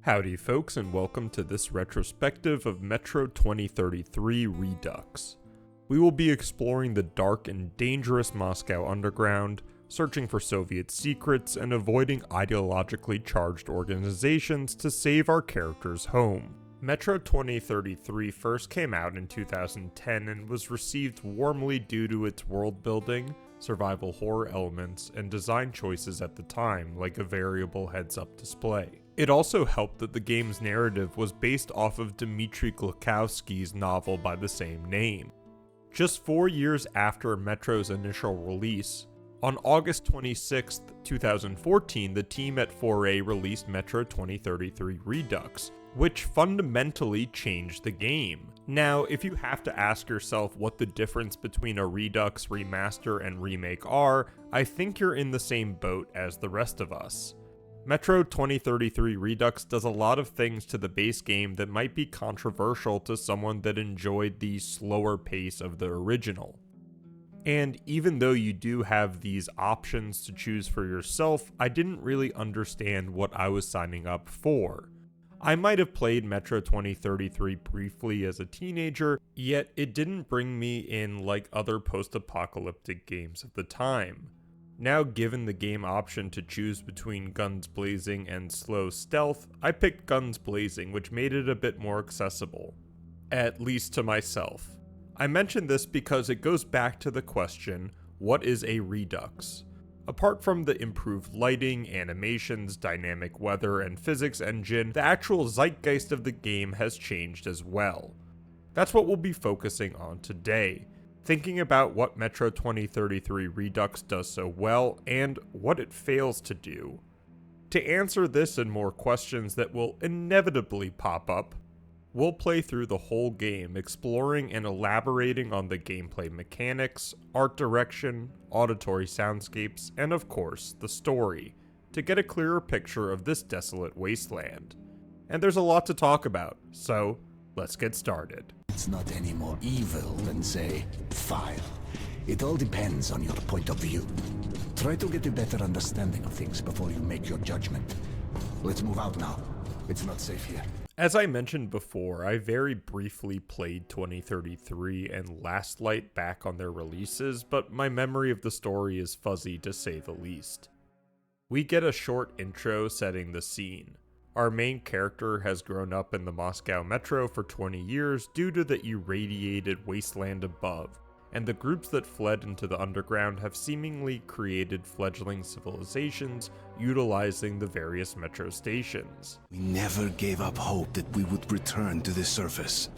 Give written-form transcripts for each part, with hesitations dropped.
Howdy folks, and welcome to this retrospective of Metro 2033 Redux. We will be exploring the dark and dangerous Moscow underground, searching for Soviet secrets, and avoiding ideologically charged organizations to save our characters home. Metro 2033 first came out in 2010 and was received warmly due to its world building, survival horror elements, and design choices at the time, like a variable heads-up display. It also helped that the game's narrative was based off of Dmitry Glukowski's novel by the same name. Just 4 years after Metro's initial release, on August 26, 2014, the team at 4A released Metro 2033 Redux, which fundamentally changed the game. Now, if you have to ask yourself what the difference between a Redux remaster and remake are, I think you're in the same boat as the rest of us. Metro 2033 Redux does a lot of things to the base game that might be controversial to someone that enjoyed the slower pace of the original. And even though you do have these options to choose for yourself, I didn't really understand what I was signing up for. I might have played Metro 2033 briefly as a teenager, yet it didn't bring me in like other post-apocalyptic games of the time. Now given the game option to choose between guns blazing and slow stealth, I picked guns blazing, which made it a bit more accessible. At least to myself. I mention this because it goes back to the question, what is a Redux? Apart from the improved lighting, animations, dynamic weather, and physics engine, the actual zeitgeist of the game has changed as well. That's what we'll be focusing on today, thinking about what Metro 2033 Redux does so well, and what it fails to do. To answer this and more questions that will inevitably pop up, we'll play through the whole game, exploring and elaborating on the gameplay mechanics, art direction, auditory soundscapes, and of course, the story, to get a clearer picture of this desolate wasteland. And there's a lot to talk about, so let's get started. It's not any more evil than, say, fire. It all depends on your point of view. Try to get a better understanding of things before you make your judgment. Let's move out now. It's not safe here. As I mentioned before, I very briefly played 2033 and Last Light back on their releases, but my memory of the story is fuzzy to say the least. We get a short intro setting the scene. Our main character has grown up in the Moscow metro for 20 years due to the irradiated wasteland above, and the groups that fled into the underground have seemingly created fledgling civilizations utilizing the various metro stations. We never gave up hope that we would return to the surface.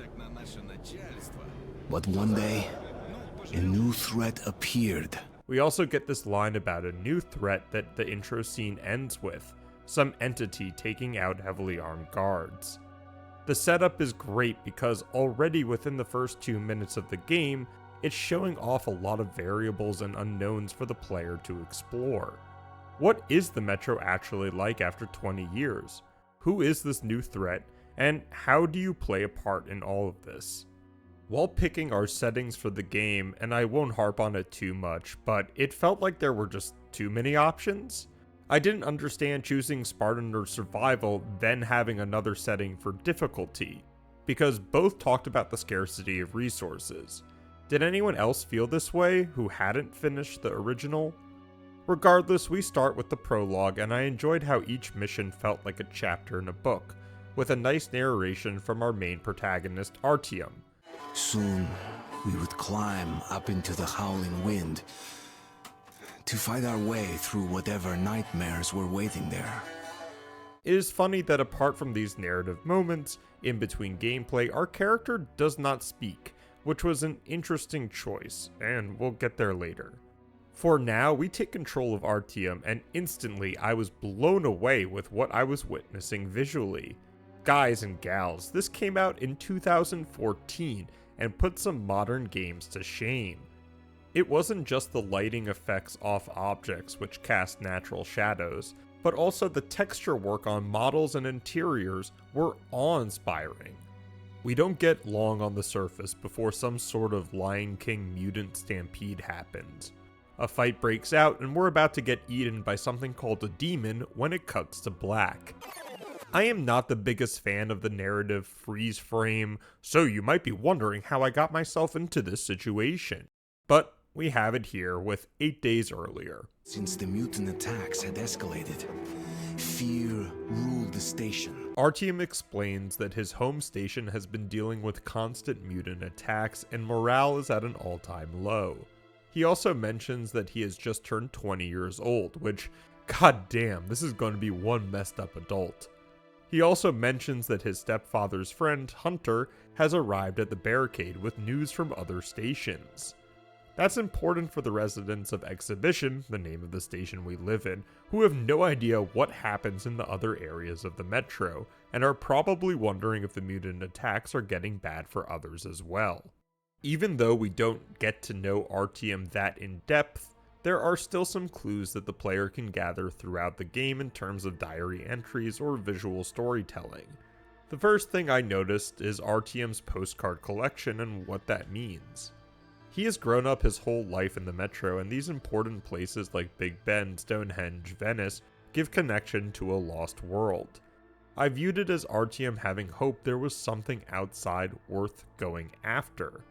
But one day, a new threat appeared. We also get this line about a new threat that the intro scene ends with, some entity taking out heavily armed guards. The setup is great because already within the first 2 minutes of the game, it's showing off a lot of variables and unknowns for the player to explore. What is the Metro actually like after 20 years? Who is this new threat, and how do you play a part in all of this? While picking our settings for the game, and I won't harp on it too much, but it felt like there were just too many options. I didn't understand choosing Spartan or Survival, then having another setting for difficulty, because both talked about the scarcity of resources. Did anyone else feel this way who hadn't finished the original? Regardless, we start with the prologue, and I enjoyed how each mission felt like a chapter in a book, with a nice narration from our main protagonist, Artyom. Soon, we would climb up into the howling wind to fight our way through whatever nightmares were waiting there. It is funny that apart from these narrative moments, in between gameplay, our character does not speak, which was an interesting choice, and we'll get there later. For now, we take control of Artyom, and instantly I was blown away with what I was witnessing visually. Guys and gals, this came out in 2014 and put some modern games to shame. It wasn't just the lighting effects off objects which cast natural shadows, but also the texture work on models and interiors were awe-inspiring. We don't get long on the surface before some sort of Lion King mutant stampede happens. A fight breaks out and we're about to get eaten by something called a demon when it cuts to black. I am not the biggest fan of the narrative freeze frame, so you might be wondering how I got myself into this situation. But we have it here with 8 days earlier. Since the mutant attacks had escalated, fear ruled the station. Artyom explains that his home station has been dealing with constant mutant attacks and morale is at an all-time low. He also mentions that he has just turned 20 years old, which, goddamn, this is going to be one messed up adult. He also mentions that his stepfather's friend, Hunter, has arrived at the barricade with news from other stations. That's important for the residents of Exhibition, the name of the station we live in, who have no idea what happens in the other areas of the metro, and are probably wondering if the mutant attacks are getting bad for others as well. Even though we don't get to know Artyom that in depth, there are still some clues that the player can gather throughout the game in terms of diary entries or visual storytelling. The first thing I noticed is Artyom's postcard collection and what that means. He has grown up his whole life in the metro, and these important places like Big Ben, Stonehenge, Venice give connection to a lost world. I viewed it as Artyom having hope there was something outside worth going after.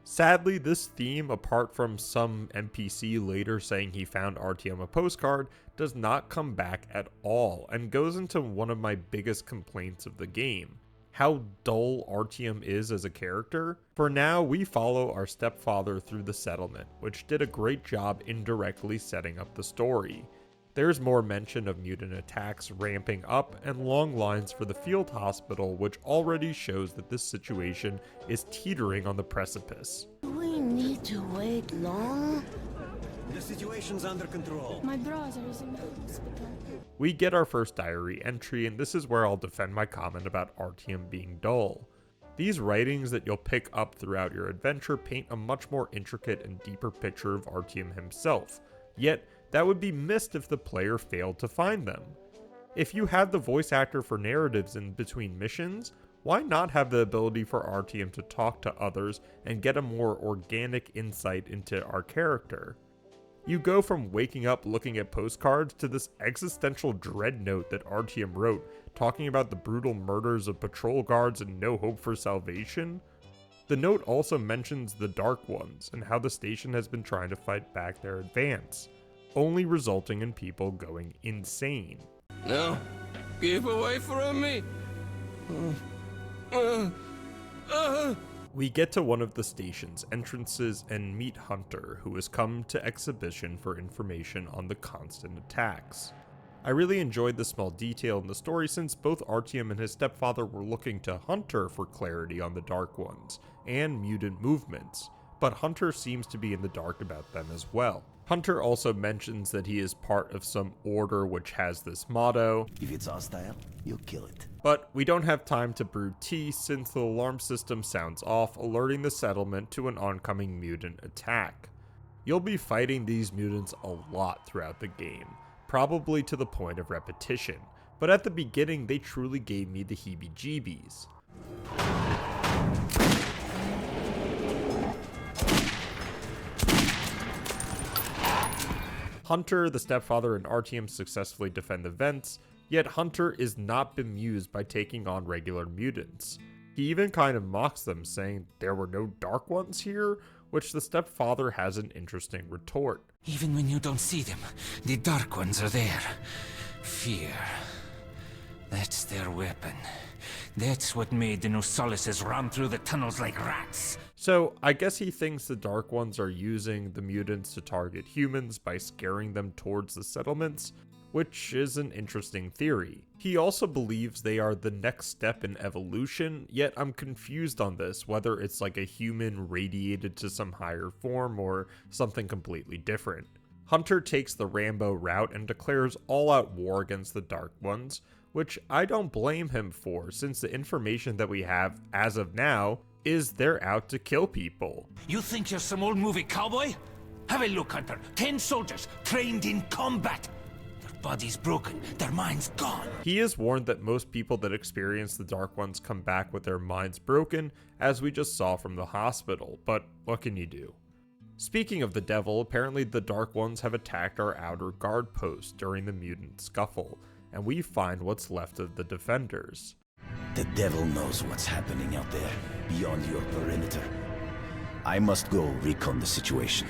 Sadly, this theme, apart from some NPC later saying he found Artyom a postcard, does not come back at all, and goes into one of my biggest complaints of the game: how dull Artyom is as a character. For now, we follow our stepfather through the settlement, which did a great job indirectly setting up the story. There's more mention of mutant attacks ramping up and long lines for the field hospital, which already shows that this situation is teetering on the precipice. Do we need to wait long? The situation's under control. My brother is in the hospital. We get our first diary entry, and this is where I'll defend my comment about Artyom being dull. These writings that you'll pick up throughout your adventure paint a much more intricate and deeper picture of Artyom himself, yet that would be missed if the player failed to find them. If you have the voice actor for narratives in between missions, why not have the ability for Artyom to talk to others and get a more organic insight into our character? You go from waking up looking at postcards to this existential dread note that Artyom wrote, talking about the brutal murders of patrol guards and no hope for salvation. The note also mentions the Dark Ones and how the station has been trying to fight back their advance, only resulting in people going insane. No, keep away from me. We get to one of the station's entrances and meet Hunter, who has come to Exhibition for information on the constant attacks. I really enjoyed the small detail in the story since both Artyom and his stepfather were looking to Hunter for clarity on the Dark Ones and mutant movements, but Hunter seems to be in the dark about them as well. Hunter also mentions that he is part of some order which has this motto, If it's hostile, you kill it. but we don't have time to brew tea since the alarm system sounds off, alerting the settlement to an oncoming mutant attack. You'll be fighting these mutants a lot throughout the game, probably to the point of repetition, but at the beginning they truly gave me the heebie-jeebies. Hunter, the stepfather, and Artyom successfully defend the vents, yet Hunter is not bemused by taking on regular mutants. He even kind of mocks them, saying there were no Dark Ones here, which the stepfather has an interesting retort. Even when you don't see them, the Dark Ones are there. Fear. That's their weapon. That's what made the Nosalises run through the tunnels like rats. So I guess he thinks the Dark Ones are using the mutants to target humans by scaring them towards the settlements, which is an interesting theory. He also believes they are the next step in evolution, yet I'm confused on this, whether it's like a human radiated to some higher form or something completely different. Hunter takes the Rambo route and declares all-out war against the Dark Ones, which I don't blame him for, since the information that we have as of now is they're out to kill people. You think you're some old movie cowboy? Have a look, Hunter. 10 soldiers trained in combat. Their bodies broken, their minds gone. He is warned that most people that experience the Dark Ones come back with their minds broken, as we just saw from the hospital, but what can you do? Speaking of the devil, apparently the Dark Ones have attacked our outer guard post during the mutant scuffle, and we find what's left of the defenders. The devil knows what's happening out there, beyond your perimeter. I must go recon the situation.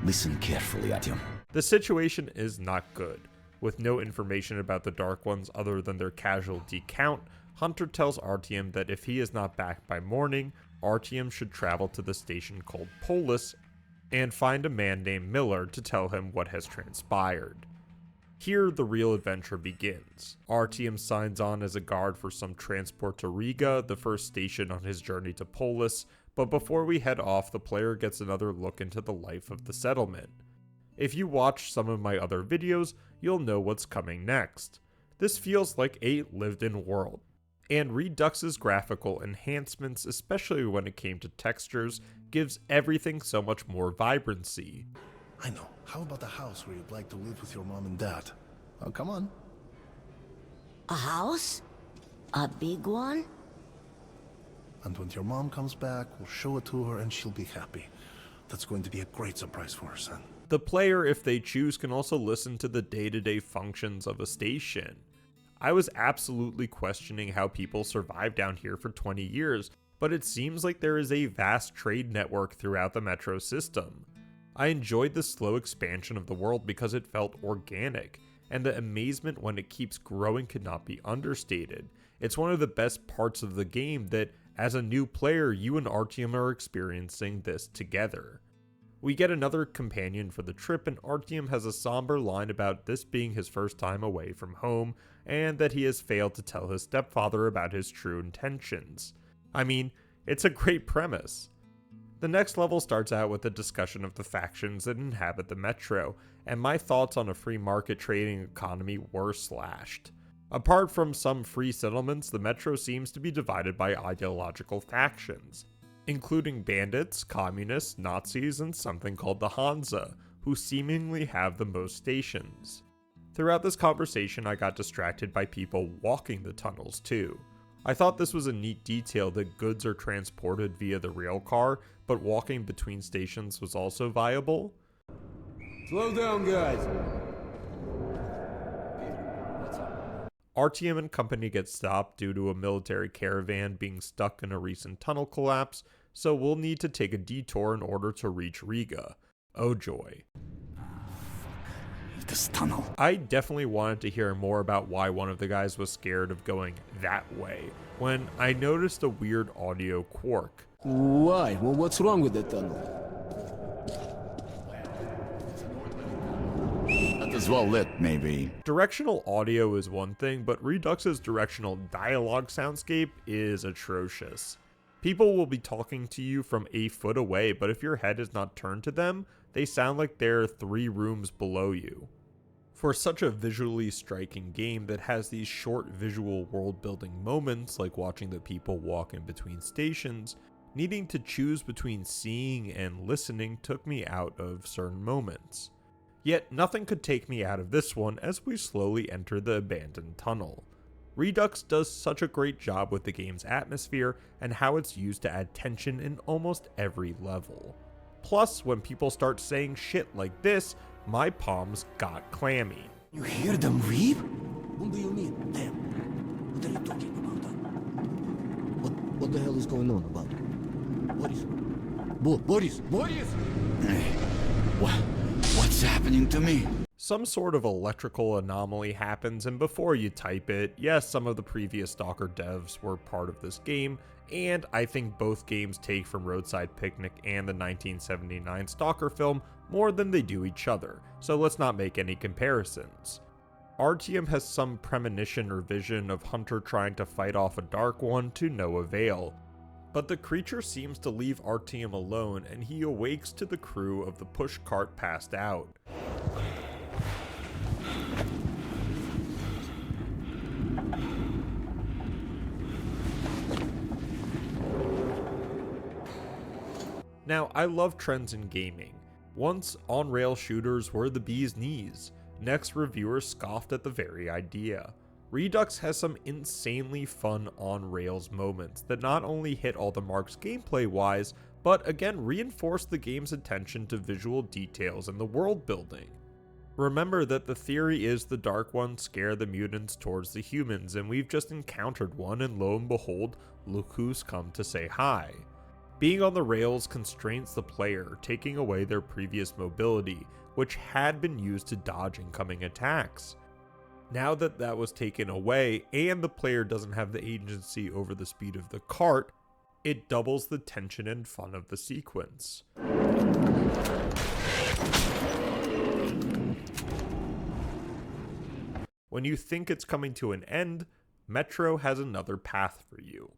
Listen carefully, Artyom. The situation is not good. With no information about the Dark Ones other than their casualty count, Hunter tells Artyom that if he is not back by morning, Artyom should travel to the station called Polis and find a man named Miller to tell him what has transpired. Here, the real adventure begins. Artyom signs on as a guard for some transport to Riga, the first station on his journey to Polis, but before we head off, the player gets another look into the life of the settlement. If you watch some of my other videos, you'll know what's coming next. This feels like a lived-in world, and Redux's graphical enhancements, especially when it came to textures, gives everything so much more vibrancy. I know. How about a house where you'd like to live with your mom and dad? Oh, come on. A house? A big one? And when your mom comes back, we'll show it to her and she'll be happy. That's going to be a great surprise for her, son. The player, if they choose, can also listen to the day-to-day functions of a station. I was absolutely questioning how people survive down here for 20 years, but it seems like there is a vast trade network throughout the metro system. I enjoyed the slow expansion of the world because it felt organic, and the amazement when it keeps growing could not be understated. It's one of the best parts of the game that, as a new player, you and Artyom are experiencing this together. We get another companion for the trip, and Artyom has a somber line about this being his first time away from home, and that he has failed to tell his stepfather about his true intentions. I mean, it's a great premise. The next level starts out with a discussion of the factions that inhabit the metro, and my thoughts on a free market trading economy were slashed. Apart from some free settlements, the metro seems to be divided by ideological factions, including bandits, communists, Nazis, and something called the Hansa, who seemingly have the most stations. Throughout this conversation, I got distracted by people walking the tunnels too. I thought this was a neat detail that goods are transported via the rail car, but walking between stations was also viable. Slow down, guys. Artyom and company get stopped due to a military caravan being stuck in a recent tunnel collapse, so we'll need to take a detour in order to reach Riga. Oh joy. This tunnel. I definitely wanted to hear more about why one of the guys was scared of going that way, when I noticed a weird audio quirk. Why? Well, what's wrong with the tunnel? Not as well lit, maybe. Directional audio is one thing, but Redux's directional dialogue soundscape is atrocious. People will be talking to you from a foot away, but if your head is not turned to them, they sound like they're 3 rooms below you. For such a visually striking game that has these short visual world-building moments, like watching the people walk in between stations, needing to choose between seeing and listening took me out of certain moments. Yet nothing could take me out of this one as we slowly enter the abandoned tunnel. Redux does such a great job with the game's atmosphere and how it's used to add tension in almost every level. Plus, when people start saying shit like this, my palms got clammy. You hear them weep? What do you mean? Them. What are you talking about? What the hell is going on about? Boris? Hey, what's happening to me? Some sort of electrical anomaly happens, and before you type it, yes, some of the previous Stalker devs were part of this game, and I think both games take from Roadside Picnic and the 1979 Stalker film more than they do each other, so let's not make any comparisons. Artyom has some premonition or vision of Hunter trying to fight off a Dark One to no avail, but the creature seems to leave Artyom alone and he awakes to the crew of the pushcart passed out. Now, I love trends in gaming. Once, on-rail shooters were the bee's knees. Next, reviewers scoffed at the very idea. Redux has some insanely fun on-rails moments that not only hit all the marks gameplay-wise, but again reinforce the game's attention to visual details and the world building. Remember that the theory is the Dark Ones scare the mutants towards the humans, and we've just encountered one, and lo and behold, look who's come to say hi. Being on the rails constrains the player, taking away their previous mobility, which had been used to dodge incoming attacks. Now that that was taken away, and the player doesn't have the agency over the speed of the cart, it doubles the tension and fun of the sequence. When you think it's coming to an end, Metro has another path for you.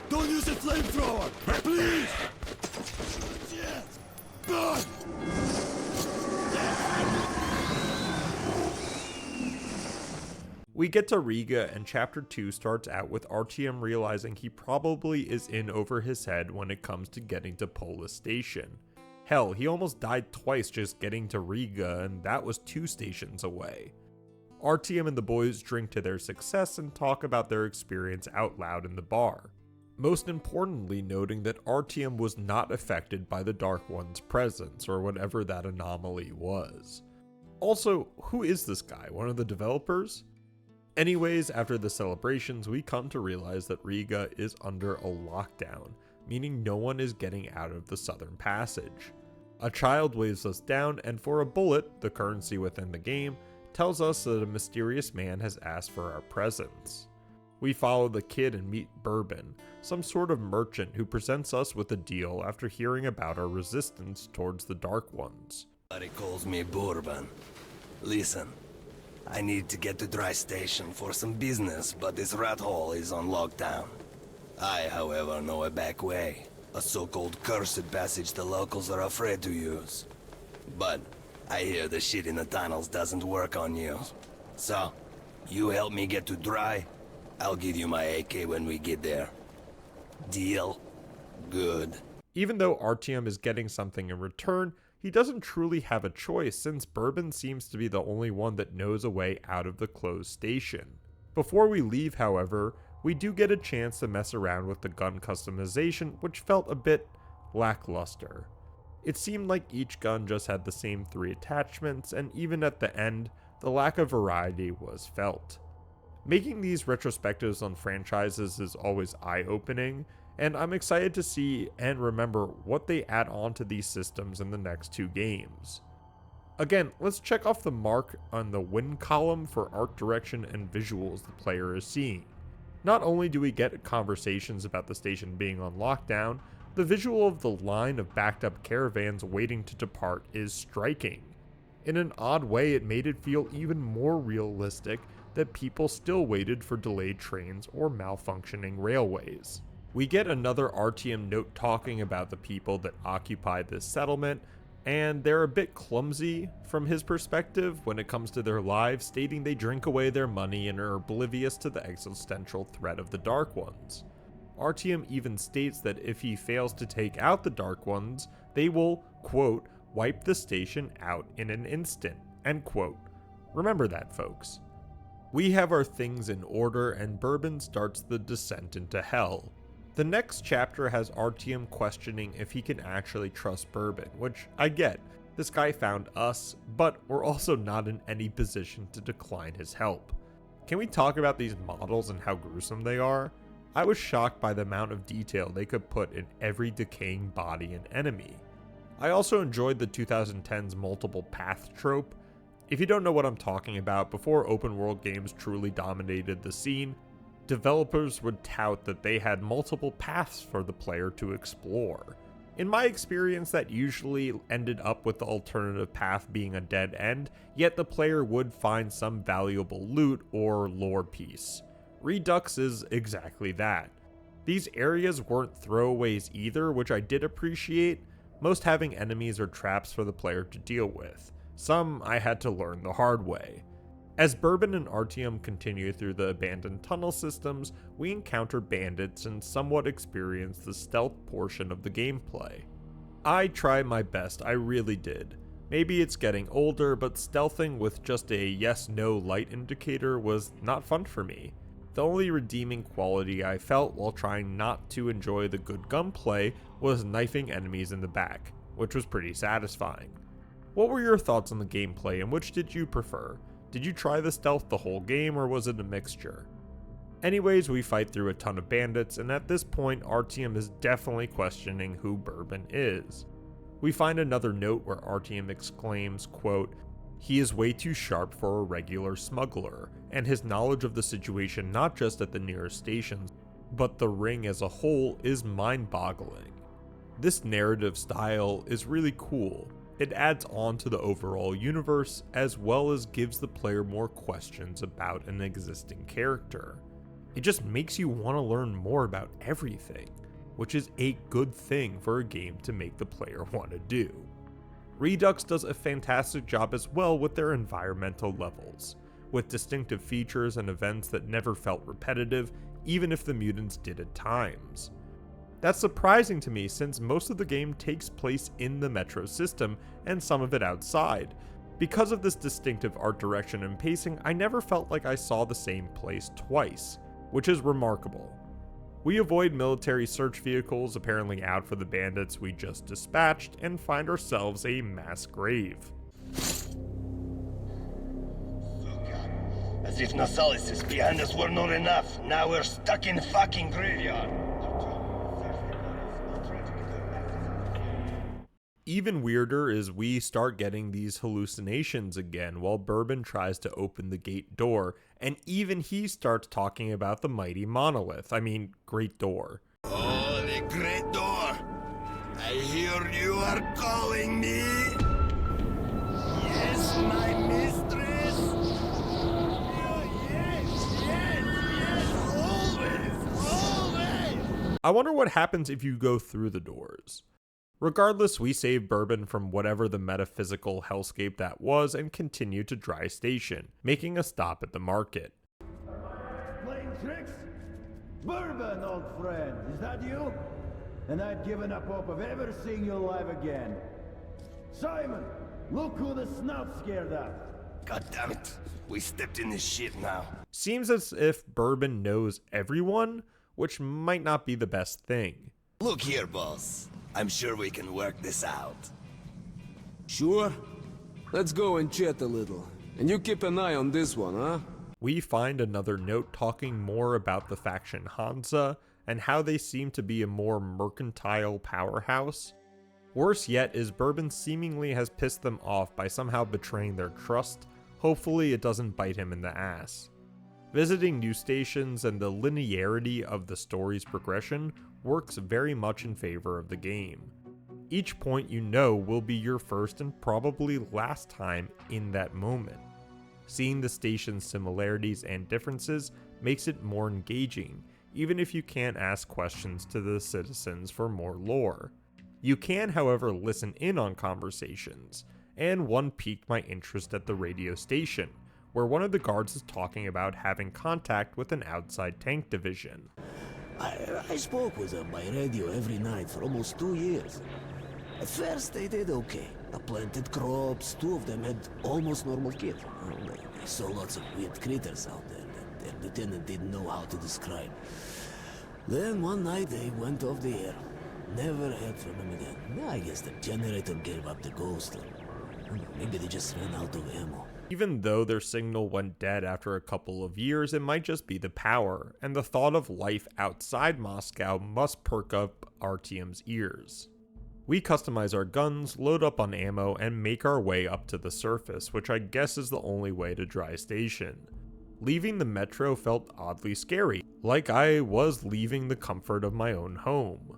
Don't use a flamethrower! Please! Yes! Burn! We get to Riga, and Chapter 2 starts out with Artyom realizing he probably is in over his head when it comes to getting to Polis Station. Hell, he almost died twice just getting to Riga, and that was 2 stations away. Artyom and the boys drink to their success and talk about their experience out loud in the bar. Most importantly, noting that Artyom was not affected by the Dark One's presence, or whatever that anomaly was. Also, who is this guy? One of the developers? Anyways, after the celebrations, we come to realize that Riga is under a lockdown, meaning no one is getting out of the Southern Passage. A child waves us down, and for a bullet, the currency within the game, tells us that a mysterious man has asked for our presence. We follow the kid and meet Bourbon, some sort of merchant who presents us with a deal after hearing about our resistance towards the Dark Ones. Everybody calls me Bourbon. Listen, I need to get to Dry Station for some business, but this rat hole is on lockdown. I, however, know a back way, a so-called cursed passage the locals are afraid to use. But I hear the shit in the tunnels doesn't work on you. So, you help me get to Dry, I'll give you my AK when we get there. Deal? Good. Even though Artyom is getting something in return, he doesn't truly have a choice, since Bourbon seems to be the only one that knows a way out of the closed station. Before we leave, however, we do get a chance to mess around with the gun customization, which felt a bit lackluster. It seemed like each gun just had the same 3 attachments, and even at the end, the lack of variety was felt. Making these retrospectives on franchises is always eye-opening, and I'm excited to see and remember what they add on to these systems in the next 2 games. Again, let's check off the mark on the win column for art direction and visuals the player is seeing. Not only do we get conversations about the station being on lockdown, the visual of the line of backed up caravans waiting to depart is striking. In an odd way, it made it feel even more realistic that people still waited for delayed trains or malfunctioning railways. We get another Artyom note talking about the people that occupy this settlement, and they're a bit clumsy from his perspective when it comes to their lives, stating they drink away their money and are oblivious to the existential threat of the Dark Ones. Artyom even states that if he fails to take out the Dark Ones, they will, quote, wipe the station out in an instant, end quote. Remember that, folks. We have our things in order, and Bourbon starts the descent into hell. The next chapter has Artyom questioning if he can actually trust Bourbon, which I get. This guy found us, but we're also not in any position to decline his help. Can we talk about these models and how gruesome they are? I was shocked by the amount of detail they could put in every decaying body and enemy. I also enjoyed the 2010's multiple path trope. If you don't know what I'm talking about, before open world games truly dominated the scene, developers would tout that they had multiple paths for the player to explore. In my experience, that usually ended up with the alternative path being a dead end, yet the player would find some valuable loot or lore piece. Redux is exactly that. These areas weren't throwaways either, which I did appreciate, most having enemies or traps for the player to deal with. Some I had to learn the hard way. As Bourbon and Artyom continue through the abandoned tunnel systems, we encounter bandits and somewhat experience the stealth portion of the gameplay. I tried my best, I really did. Maybe it's getting older, but stealthing with just a yes-no light indicator was not fun for me. The only redeeming quality I felt while trying not to enjoy the good gunplay was knifing enemies in the back, which was pretty satisfying. What were your thoughts on the gameplay and which did you prefer? Did you try the stealth the whole game or was it a mixture? Anyways, we fight through a ton of bandits, and at this point Artyom is definitely questioning who Bourbon is. We find another note where Artyom exclaims, quote, "He is way too sharp for a regular smuggler, and his knowledge of the situation not just at the nearest stations, but the ring as a whole is mind-boggling." This narrative style is really cool. It adds on to the overall universe, as well as gives the player more questions about an existing character. It just makes you want to learn more about everything, which is a good thing for a game to make the player want to do. Redux does a fantastic job as well with their environmental levels, with distinctive features and events that never felt repetitive, even if the mutants did at times. That's surprising to me since most of the game takes place in the Metro system and some of it outside. Because of this distinctive art direction and pacing, I never felt like I saw the same place twice, which is remarkable. We avoid military search vehicles apparently out for the bandits we just dispatched and find ourselves a mass grave. As if Nasalis behind us were not enough, now we're stuck in fucking graveyard. Even weirder is we start getting these hallucinations again while Bourbon tries to open the gate door, and even he starts talking about the mighty monolith. I mean, great door. Oh, the great door! I hear you are calling me! Yes, my mistress! Yes, always! I wonder what happens if you go through the doors. Regardless, we save Bourbon from whatever the metaphysical hellscape that was and continue to Dry Station, making a stop at the market. Playing tricks? Bourbon, old friend, is that you? And I've given up hope of ever seeing you alive again. Simon, look who the snout scared up. God damn it, we stepped in this shit now. Seems as if Bourbon knows everyone, which might not be the best thing. Look here, boss. I'm sure we can work this out. Sure? Let's go and chat a little. And you keep an eye on this one, huh? We find another note talking more about the faction Hansa and how they seem to be a more mercantile powerhouse. Worse yet is Bourbon seemingly has pissed them off by somehow betraying their trust. Hopefully it doesn't bite him in the ass. Visiting new stations and the linearity of the story's progression works very much in favor of the game. Each point you know will be your first and probably last time in that moment. Seeing the station's similarities and differences makes it more engaging, even if you can't ask questions to the citizens for more lore. You can, however, listen in on conversations, and one piqued my interest at the radio station, where one of the guards is talking about having contact with an outside tank division. I spoke with them by radio every night for almost 2 years. At first they did okay. I planted crops, 2 of them had almost normal kids. They saw lots of weird critters out there that their lieutenant didn't know how to describe. Then one night they went off the air. Never heard from them again. I guess the generator gave up the ghost. Maybe they just ran out of ammo. Even though their signal went dead after a couple of years, it might just be the power, and the thought of life outside Moscow must perk up Artyom's ears. We customize our guns, load up on ammo, and make our way up to the surface, which I guess is the only way to Dry Station. Leaving the metro felt oddly scary, like I was leaving the comfort of my own home.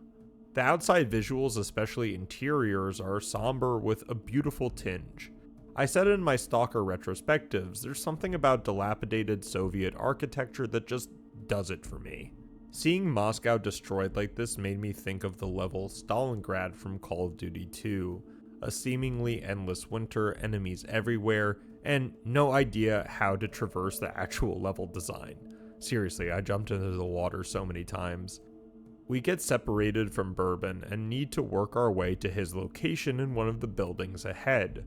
The outside visuals, especially interiors, are somber with a beautiful tinge. I said it in my Stalker retrospectives, there's something about dilapidated Soviet architecture that just does it for me. Seeing Moscow destroyed like this made me think of the level Stalingrad from Call of Duty 2, a seemingly endless winter, enemies everywhere, and no idea how to traverse the actual level design. Seriously, I jumped into the water so many times. We get separated from Bourbon and need to work our way to his location in one of the buildings ahead.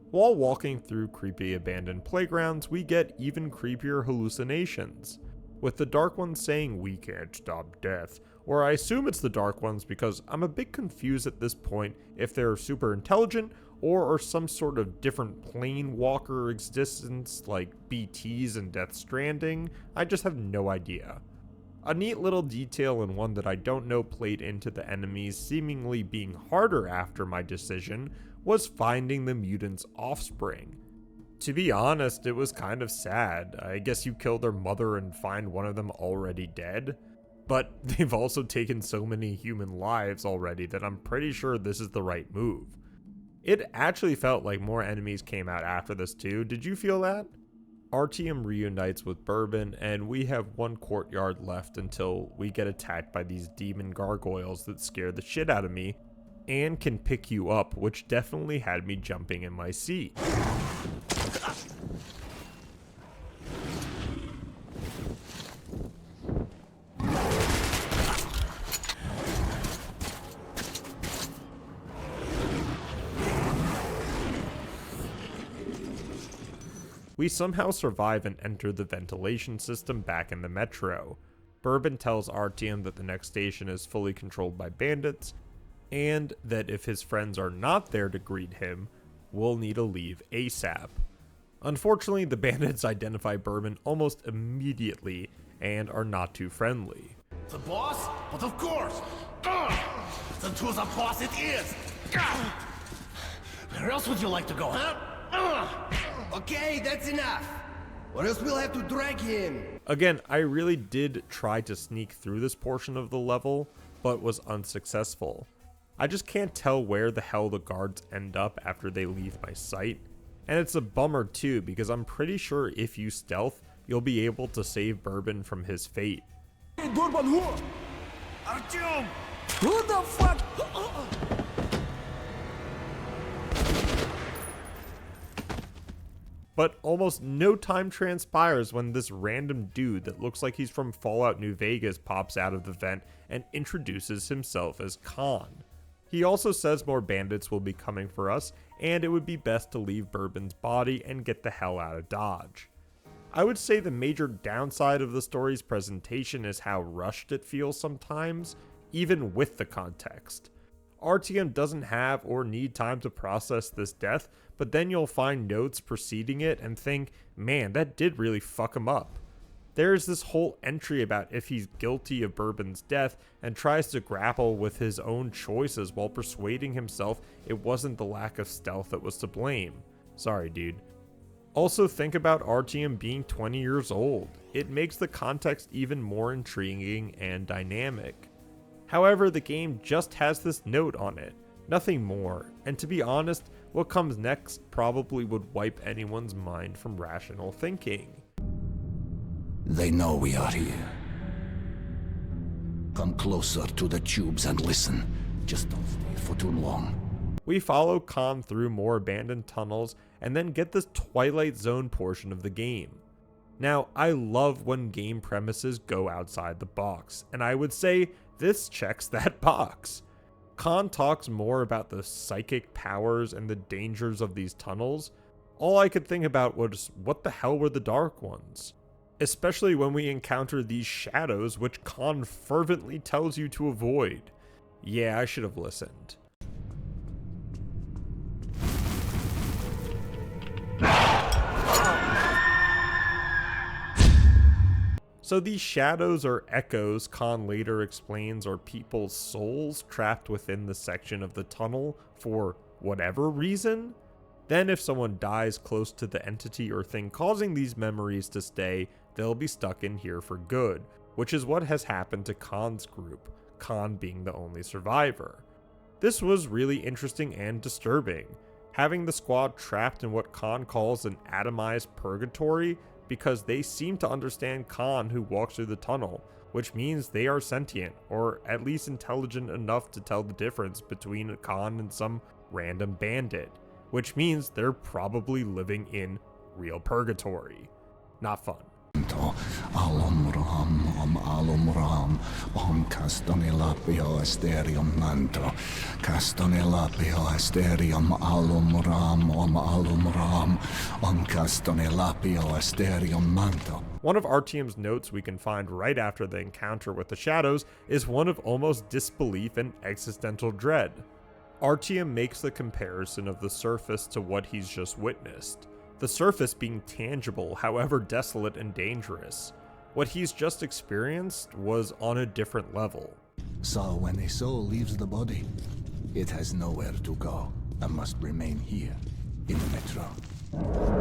While walking through creepy abandoned playgrounds, we get even creepier hallucinations, with the Dark Ones saying we can't stop death, or I assume it's the Dark Ones because I'm a bit confused at this point if they're super intelligent or are some sort of different plane walker existence like BTs in Death Stranding. I just have no idea. A neat little detail, and one that I don't know played into the enemies seemingly being harder after my decision, was finding the mutants' offspring. To be honest, it was kind of sad. I guess you kill their mother and find one of them already dead. But they've also taken so many human lives already that I'm pretty sure this is the right move. It actually felt like more enemies came out after this too. Did you feel that? Artyom reunites with Bourbon, and we have one courtyard left until we get attacked by these demon gargoyles that scare the shit out of me and can pick you up, which definitely had me jumping in my seat. We somehow survive and enter the ventilation system back in the metro. Bourbon tells Artyom that the next station is fully controlled by bandits, and that if his friends are not there to greet him, we'll need to leave ASAP. Unfortunately, the bandits identify Bourbon almost immediately and are not too friendly. The boss? But of course! Then to the boss it is! Where else would you like to go, huh? Okay, that's enough. Or else we'll have to drag him. Again, I really did try to sneak through this portion of the level, but was unsuccessful. I just can't tell where the hell the guards end up after they leave my sight. And it's a bummer too, because I'm pretty sure if you stealth, you'll be able to save Bourbon from his fate. Hey, Bourbon, who? Artyom! Who the fuck? But almost no time transpires when this random dude that looks like he's from Fallout New Vegas pops out of the vent and introduces himself as Khan. He also says more bandits will be coming for us, and it would be best to leave Bourbon's body and get the hell out of Dodge. I would say the major downside of the story's presentation is how rushed it feels sometimes, even with the context. Artyom doesn't have or need time to process this death, but then you'll find notes preceding it and think, man, that did really fuck him up. There's this whole entry about if he's guilty of Bourbon's death and tries to grapple with his own choices while persuading himself it wasn't the lack of stealth that was to blame. Sorry, dude. Also, think about Artyom being 20 years old. It makes the context even more intriguing and dynamic. However, the game just has this note on it, nothing more, and to be honest, what comes next probably would wipe anyone's mind from rational thinking. They know we are here. Come closer to the tubes and listen. Just don't stay for too long. We follow Khan through more abandoned tunnels and then get this Twilight Zone portion of the game. Now, I love when game premises go outside the box, and I would say this checks that box. Khan talks more about the psychic powers and the dangers of these tunnels. All I could think about was, what the hell were the Dark Ones? Especially when we encounter these shadows which Khan fervently tells you to avoid. Yeah, I should have listened. So these shadows or echoes, Khan later explains, are people's souls trapped within the section of the tunnel for whatever reason. Then if someone dies close to the entity or thing causing these memories to stay, they'll be stuck in here for good, which is what has happened to Khan's group, Khan being the only survivor. This was really interesting and disturbing, having the squad trapped in what Khan calls an atomized purgatory, because they seem to understand Khan who walks through the tunnel, which means they are sentient, or at least intelligent enough to tell the difference between a Khan and some random bandit, which means they're probably living in real purgatory. Not fun. Alum ram, castanelapio asterium manto, castanelapio asterium alum ram, castanelapio asterium manto. One of Artyom's notes we can find right after the encounter with the shadows is one of almost disbelief and existential dread. Artyom makes the comparison of the surface to what he's just witnessed. The surface being tangible, however desolate and dangerous. What he's just experienced was on a different level. So when a soul leaves the body, it has nowhere to go and must remain here, in the Metro.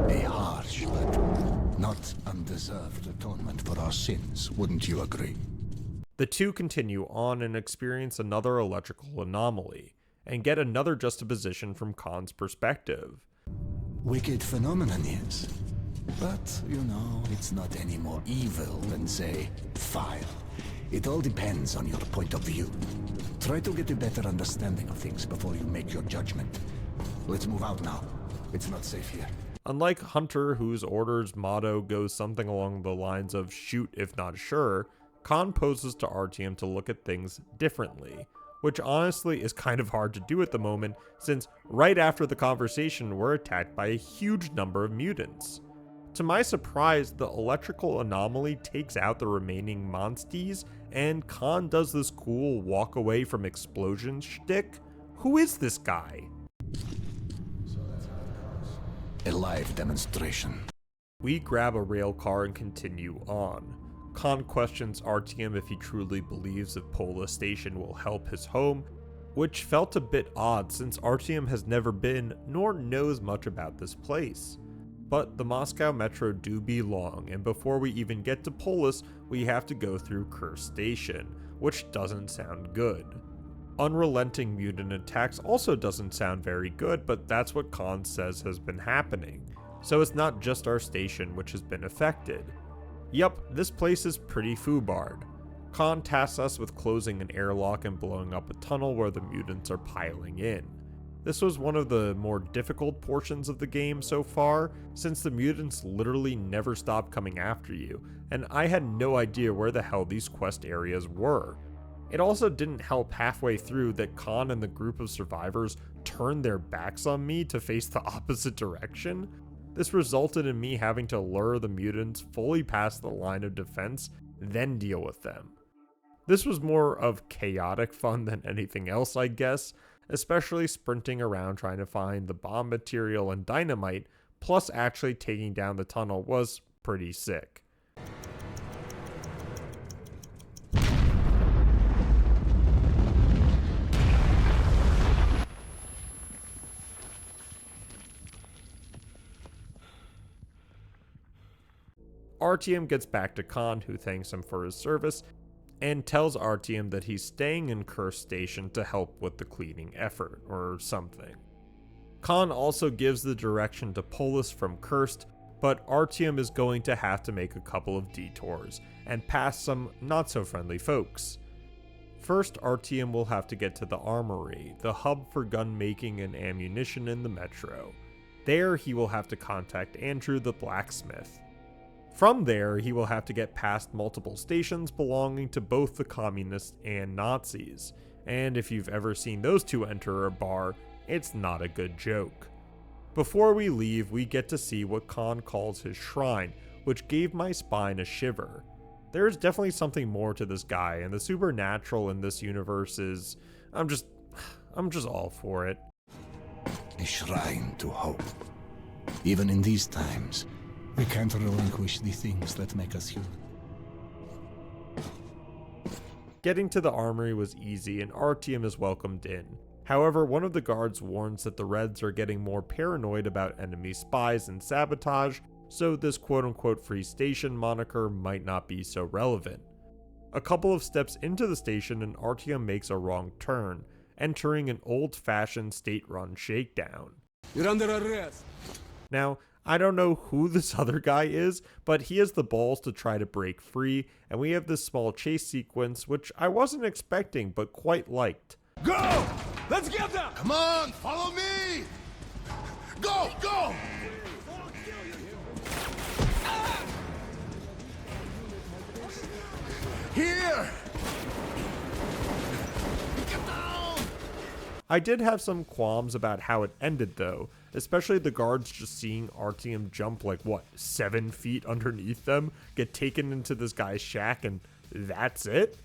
A harsh but not undeserved atonement for our sins, wouldn't you agree? The two continue on and experience another electrical anomaly, and get another juxtaposition from Khan's perspective. Wicked phenomenon, yes. But, you know, it's not any more evil than, say, fire. It all depends on your point of view. Try to get a better understanding of things before you make your judgment. Let's move out now. It's not safe here. Unlike Hunter, whose order's motto goes something along the lines of shoot if not sure, Khan poses to Artyom to look at things differently, which honestly is kind of hard to do at the moment, since right after the conversation we're attacked by a huge number of mutants. To my surprise, the electrical anomaly takes out the remaining monsties, and Khan does this cool walk away from explosions shtick. Who is this guy? A live demonstration. We grab a rail car and continue on. Khan questions Artyom if he truly believes that Polis Station will help his home, which felt a bit odd since Artyom has never been nor knows much about this place. But the Moscow Metro do belong, and before we even get to Polis, we have to go through Cursed Station, which doesn't sound good. Unrelenting mutant attacks also doesn't sound very good, but that's what Khan says has been happening. So it's not just our station which has been affected. Yup, this place is pretty foobarred. Khan tasks us with closing an airlock and blowing up a tunnel where the mutants are piling in. This was one of the more difficult portions of the game so far, since the mutants literally never stop coming after you, and I had no idea where the hell these quest areas were. It also didn't help halfway through that Khan and the group of survivors turned their backs on me to face the opposite direction. This resulted in me having to lure the mutants fully past the line of defense, then deal with them. This was more of chaotic fun than anything else, I guess, especially sprinting around trying to find the bomb material and dynamite, plus actually taking down the tunnel was pretty sick. Artyom gets back to Khan, who thanks him for his service, and tells Artyom that he's staying in Cursed Station to help with the cleaning effort, or something. Khan also gives the direction to Polis from Cursed, but Artyom is going to have to make a couple of detours, and pass some not-so-friendly folks. First, Artyom will have to get to the Armory, the hub for gun making and ammunition in the Metro. There, he will have to contact Andrew the blacksmith. From there, he will have to get past multiple stations belonging to both the communists and Nazis, and if you've ever seen those two enter a bar, it's not a good joke. Before we leave, we get to see what Khan calls his shrine, which gave my spine a shiver. There's definitely something more to this guy, and the supernatural in this universe is... I'm just all for it. A shrine to hope. Even in these times, we can't relinquish the things that make us human. Getting to the armory was easy, and Artyom is welcomed in. However, one of the guards warns that the Reds are getting more paranoid about enemy spies and sabotage, so this quote-unquote free station moniker might not be so relevant. A couple of steps into the station, and Artyom makes a wrong turn, entering an old-fashioned state-run shakedown. You're under arrest! Now, I don't know who this other guy is, but he has the balls to try to break free, and we have this small chase sequence, which I wasn't expecting, but quite liked. Go! Let's get them! Come on, follow me! Go, go! Here! I did have some qualms about how it ended though, especially the guards just seeing Artyom jump like, what, 7 feet underneath them, get taken into this guy's shack, and that's it?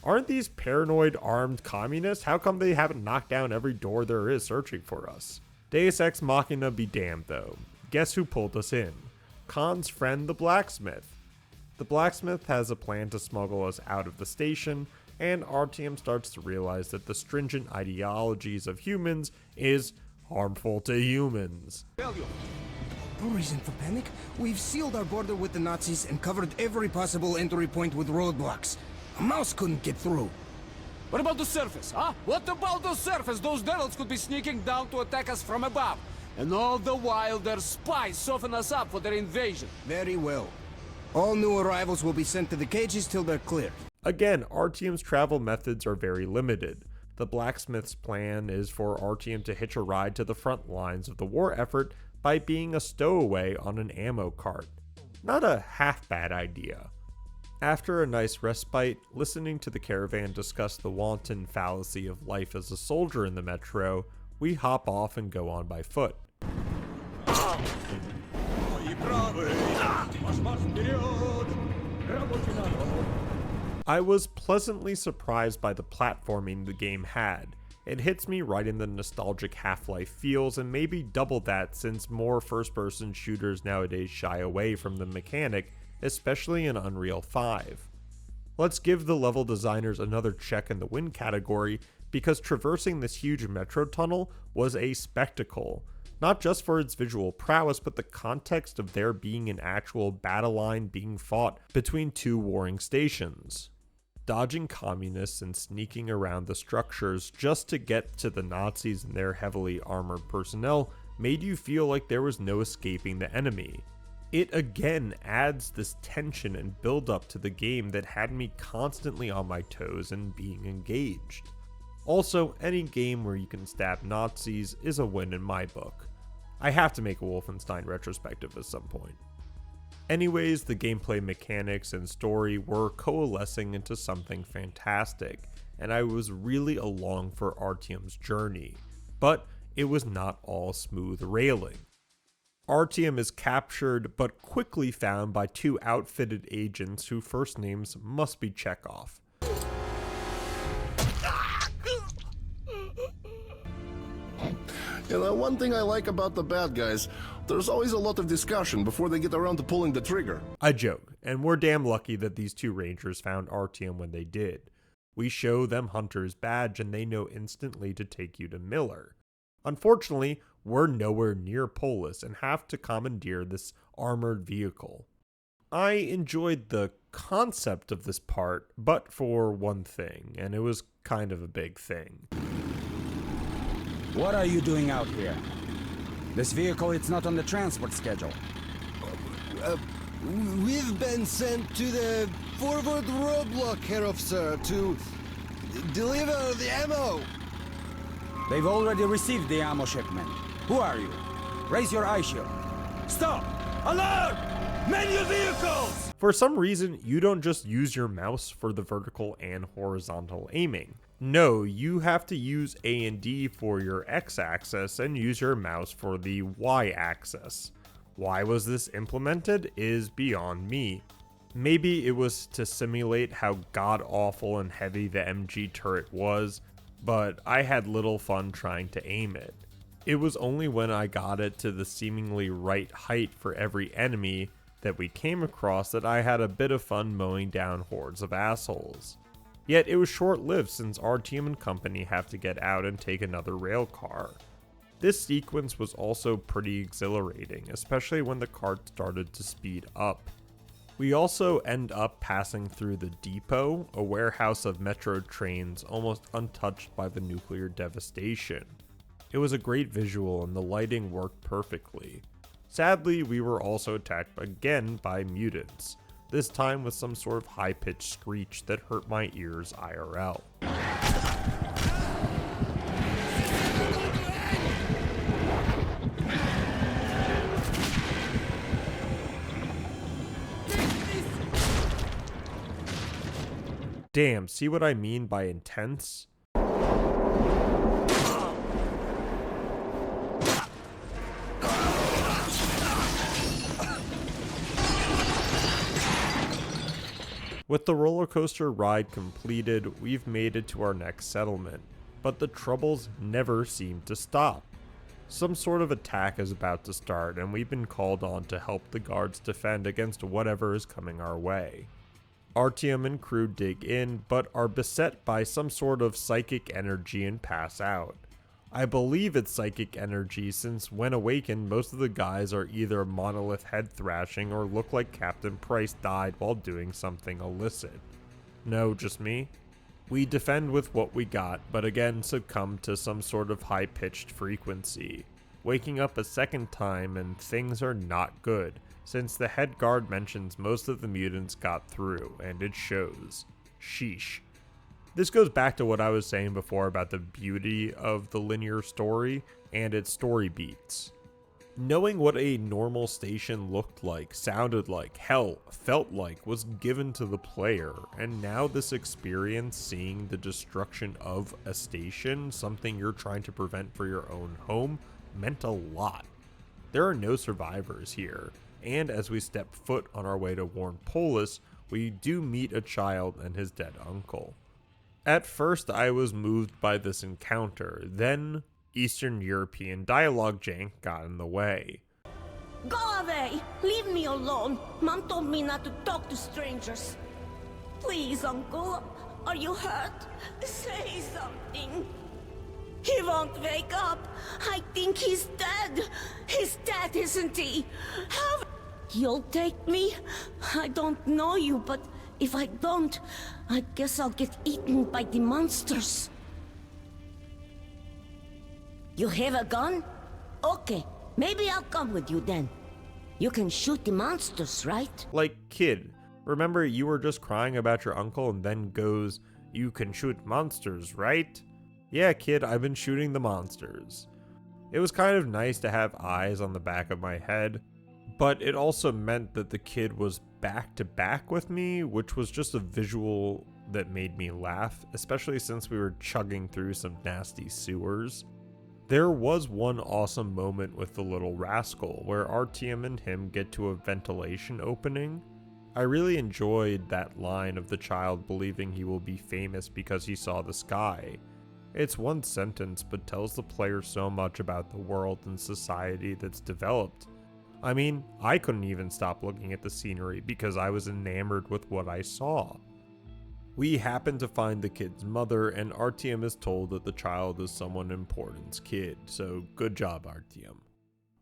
Aren't these paranoid armed communists? How come they haven't knocked down every door there is searching for us? Deus Ex Machina be damned though. Guess who pulled us in? Khan's friend, the blacksmith. The blacksmith has a plan to smuggle us out of the station, and Artyom starts to realize that the stringent ideologies of humans is harmful to humans. No reason for panic. We've sealed our border with the Nazis and covered every possible entry point with roadblocks. A mouse couldn't get through. What about the surface, huh? What about the surface? Those devils could be sneaking down to attack us from above. And all the while, their spies soften us up for their invasion. Very well. All new arrivals will be sent to the cages till they're cleared. Again, Artyom's travel methods are very limited. The blacksmith's plan is for Artyom to hitch a ride to the front lines of the war effort by being a stowaway on an ammo cart. Not a half bad idea. After a nice respite, listening to the caravan discuss the wanton fallacy of life as a soldier in the metro, we hop off and go on by foot. I was pleasantly surprised by the platforming the game had. It hits me right in the nostalgic Half-Life feels, and maybe double that since more first-person shooters nowadays shy away from the mechanic, especially in Unreal 5. Let's give the level designers another check in the win category, because traversing this huge metro tunnel was a spectacle, not just for its visual prowess, but the context of there being an actual battle line being fought between two warring stations. Dodging communists and sneaking around the structures just to get to the Nazis and their heavily armored personnel made you feel like there was no escaping the enemy. It again adds this tension and build up to the game that had me constantly on my toes and being engaged. Also, any game where you can stab Nazis is a win in my book. I have to make a Wolfenstein retrospective at some point. Anyways, the gameplay mechanics and story were coalescing into something fantastic, and I was really along for Artyom's journey, but it was not all smooth railing. Artyom is captured but quickly found by two outfitted agents whose first names must be Chekhov. You know, one thing I like about the bad guys, there's always a lot of discussion before they get around to pulling the trigger. I joke, and we're damn lucky that these two rangers found Artyom when they did. We show them Hunter's badge and they know instantly to take you to Miller. Unfortunately, we're nowhere near Polis and have to commandeer this armored vehicle. I enjoyed the concept of this part, but for one thing, and it was kind of a big thing. What are you doing out here? This vehicle, it's not on the transport schedule. We've been sent to the forward roadblock, Herr Officer, to deliver the ammo. They've already received the ammo shipment. Who are you? Raise your eye shield. Stop! Alert! Menu vehicles! For some reason, you don't just use your mouse for the vertical and horizontal aiming. No, you have to use A and D for your X-axis and use your mouse for the Y-axis. Why was this implemented is beyond me. Maybe it was to simulate how god-awful and heavy the MG turret was, but I had little fun trying to aim it. It was only when I got it to the seemingly right height for every enemy that we came across that I had a bit of fun mowing down hordes of assholes. Yet it was short-lived since Artyom and company have to get out and take another rail car. This sequence was also pretty exhilarating, especially when the cart started to speed up. We also end up passing through the depot, a warehouse of metro trains almost untouched by the nuclear devastation. It was a great visual and the lighting worked perfectly. Sadly, we were also attacked again by mutants, this time with some sort of high-pitched screech that hurt my ears IRL. Damn, see what I mean by intense? With the roller coaster ride completed, we've made it to our next settlement, but the troubles never seem to stop. Some sort of attack is about to start, and we've been called on to help the guards defend against whatever is coming our way. Artyom and crew dig in, but are beset by some sort of psychic energy and pass out. I believe it's psychic energy since when awakened, most of the guys are either monolith head thrashing or look like Captain Price died while doing something illicit. No, just me? We defend with what we got, but again succumb to some sort of high-pitched frequency. Waking up a second time and things are not good, since the head guard mentions most of the mutants got through, and it shows. Sheesh. This goes back to what I was saying before about the beauty of the linear story and its story beats. Knowing what a normal station looked like, sounded like, hell, felt like was given to the player, and now this experience seeing the destruction of a station, something you're trying to prevent for your own home, meant a lot. There are no survivors here, and as we step foot on our way to warn Polis, we do meet a child and his dead uncle. At first I was moved by this encounter, then Eastern European dialogue jank got in the way. Go away! Leave me alone! Mom told me not to talk to strangers. Please, Uncle, are you hurt? Say something. He won't wake up. I think he's dead. He's dead, isn't he? How... You'll take me? I don't know you, but if I don't, I guess I'll get eaten by the monsters. You have a gun? Okay, maybe I'll come with you then. You can shoot the monsters, right? Like, kid, remember you were just crying about your uncle and then goes, "You can shoot monsters, right?" Yeah, kid, I've been shooting the monsters. It was kind of nice to have eyes on the back of my head, but it also meant that the kid was back to back with me, which was just a visual that made me laugh, especially since we were chugging through some nasty sewers. There was one awesome moment with the little rascal where Artyom and him get to a ventilation opening. I really enjoyed that line of the child believing he will be famous because he saw the sky. It's one sentence but tells the player so much about the world and society that's developed. I mean, I couldn't even stop looking at the scenery because I was enamored with what I saw. We happen to find the kid's mother, and Artyom is told that the child is someone important's kid, so good job, Artyom.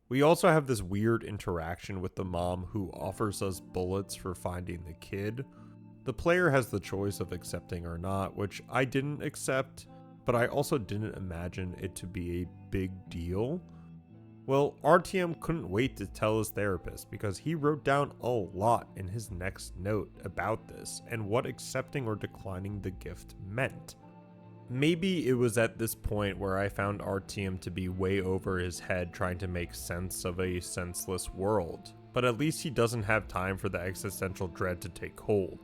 We also have this weird interaction with the mom who offers us bullets for finding the kid. The player has the choice of accepting or not, which I didn't accept, but I also didn't imagine it to be a big deal. Well, Artyom couldn't wait to tell his therapist because he wrote down a lot in his next note about this and what accepting or declining the gift meant. Maybe it was at this point where I found Artyom to be way over his head trying to make sense of a senseless world, but at least he doesn't have time for the existential dread to take hold.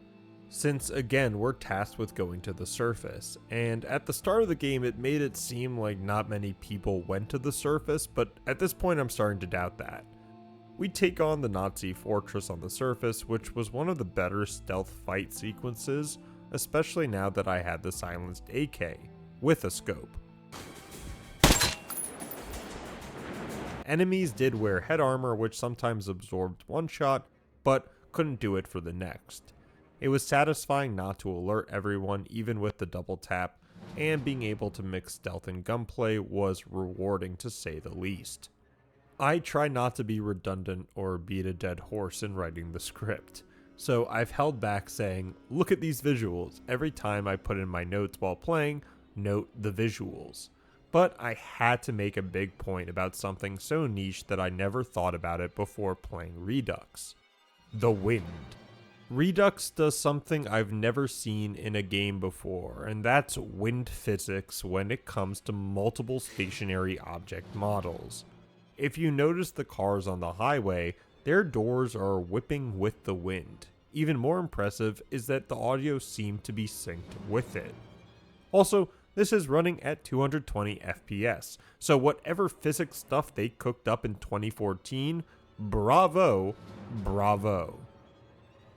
Since again, we're tasked with going to the surface, and at the start of the game it made it seem like not many people went to the surface, but at this point I'm starting to doubt that. We take on the Nazi fortress on the surface, which was one of the better stealth fight sequences, especially now that I had the silenced AK, with a scope. Enemies did wear head armor, which sometimes absorbed one shot, but couldn't do it for the next. It was satisfying not to alert everyone even with the double tap, and being able to mix stealth and gunplay was rewarding to say the least. I try not to be redundant or beat a dead horse in writing the script, so I've held back saying, "Look at these visuals," every time I put in my notes while playing, "Note the visuals." But I had to make a big point about something so niche that I never thought about it before playing Redux. The wind. Redux does something I've never seen in a game before, and that's wind physics when it comes to multiple stationary object models. If you notice the cars on the highway, their doors are whipping with the wind. even more impressive is that the audio seemed to be synced with it. Also, this is running at 220 FPS, so whatever physics stuff they cooked up in 2014, bravo, bravo.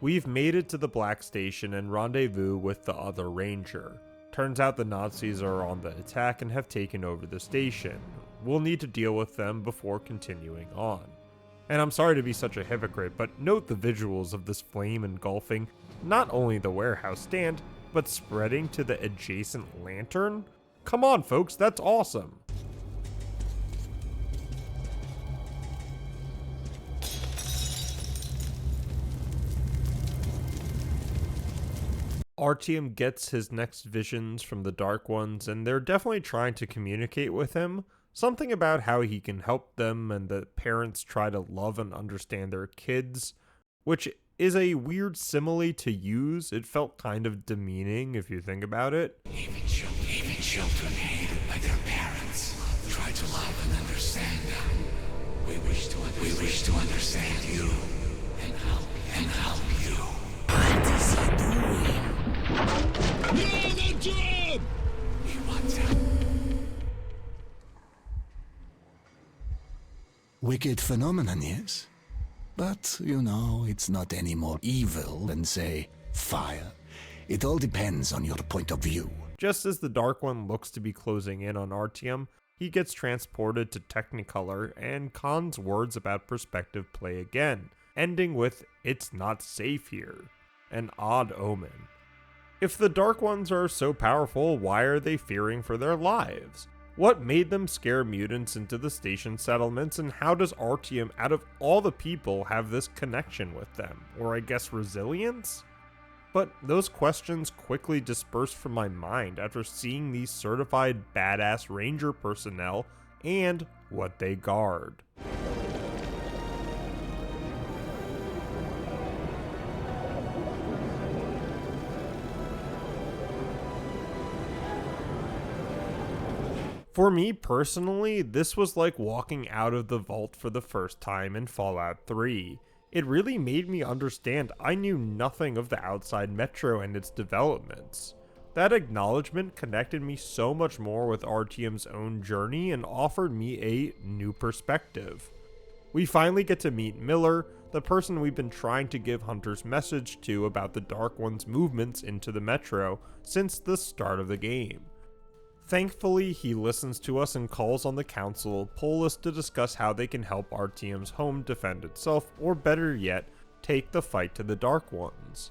We've made it to the Black Station and rendezvous with the other ranger. Turns out the Nazis are on the attack and have taken over the station. We'll need to deal with them before continuing on. And I'm sorry to be such a hypocrite, but note the visuals of this flame engulfing not only the warehouse stand, but spreading to the adjacent lantern? Come on folks, that's awesome! Artyom gets his next visions from the Dark Ones, and they're definitely trying to communicate with him. Something about how he can help them and the parents try to love and understand their kids, which is a weird simile to use. It felt kind of demeaning if you think about it. Even children hated by their parents try to love and understand them. We wish to understand you and help you. What is he doing? He wants help. Wicked phenomenon, yes? But, you know, it's not any more evil than, say, fire. It all depends on your point of view. Just as the Dark One looks to be closing in on Artyom, he gets transported to Technicolor, and Khan's words about perspective play again, ending with, "It's not safe here." An odd omen. If the Dark Ones are so powerful, why are they fearing for their lives? What made them scare mutants into the station settlements, and how does Artyom, out of all the people, have this connection with them? Or I guess resilience? But those questions quickly dispersed from my mind after seeing these certified badass ranger personnel and what they guard. For me personally, this was like walking out of the vault for the first time in Fallout 3. It really made me understand I knew nothing of the outside metro and its developments. That acknowledgement connected me so much more with Artyom's own journey and offered me a new perspective. We finally get to meet Miller, the person we've been trying to give Hunter's message to about the Dark One's movements into the metro since the start of the game. Thankfully, he listens to us and calls on the Council, Polis, to discuss how they can help Artyom's home defend itself, or better yet, take the fight to the Dark Ones.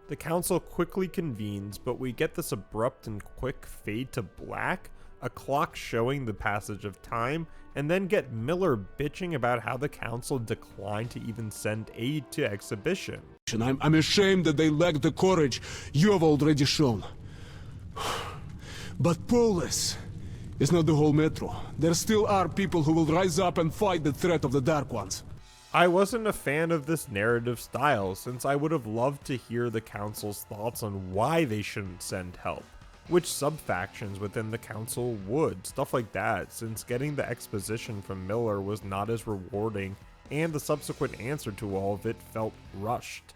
The Council quickly convenes, but we get this abrupt and quick fade to black, a clock showing the passage of time, and then get Miller bitching about how the Council declined to even send aid to Exhibition. I'm ashamed that they lack the courage you have already shown. But Polis is not the whole metro. There still are people who will rise up and fight the threat of the Dark Ones. I wasn't a fan of this narrative style, since I would have loved to hear the Council's thoughts on why they shouldn't send help, which sub-factions within the Council would, stuff like that, since getting the exposition from Miller was not as rewarding, and the subsequent answer to all of it felt rushed.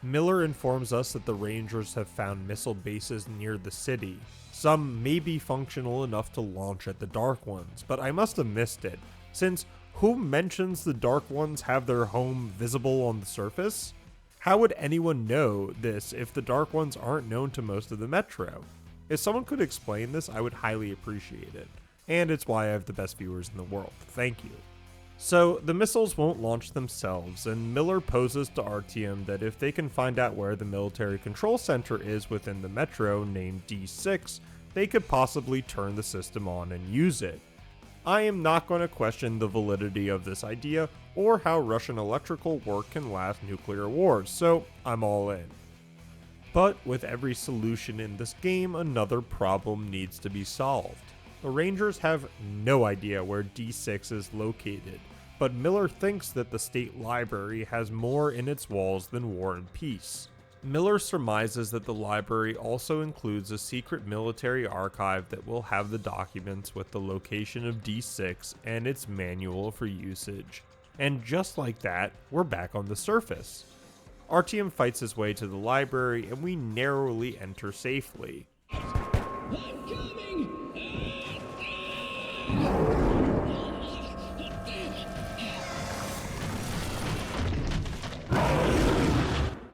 Miller informs us that the Rangers have found missile bases near the city. Some may be functional enough to launch at the Dark Ones, but I must have missed it, since who mentions the Dark Ones have their home visible on the surface? How would anyone know this if the Dark Ones aren't known to most of the metro? If someone could explain this, I would highly appreciate it, and it's why I have the best viewers in the world. Thank you. So, the missiles won't launch themselves, and Miller poses to Artyom that if they can find out where the military control center is within the metro, named D6, they could possibly turn the system on and use it. I am not going to question the validity of this idea, or how Russian electrical work can last nuclear wars, so I'm all in. But with every solution in this game, another problem needs to be solved. The Rangers have no idea where D6 is located, but Miller thinks that the state library has more in its walls than War and Peace. Miller surmises that the library also includes a secret military archive that will have the documents with the location of D6 and its manual for usage. And just like that, we're back on the surface. Artyom fights his way to the library and we narrowly enter safely.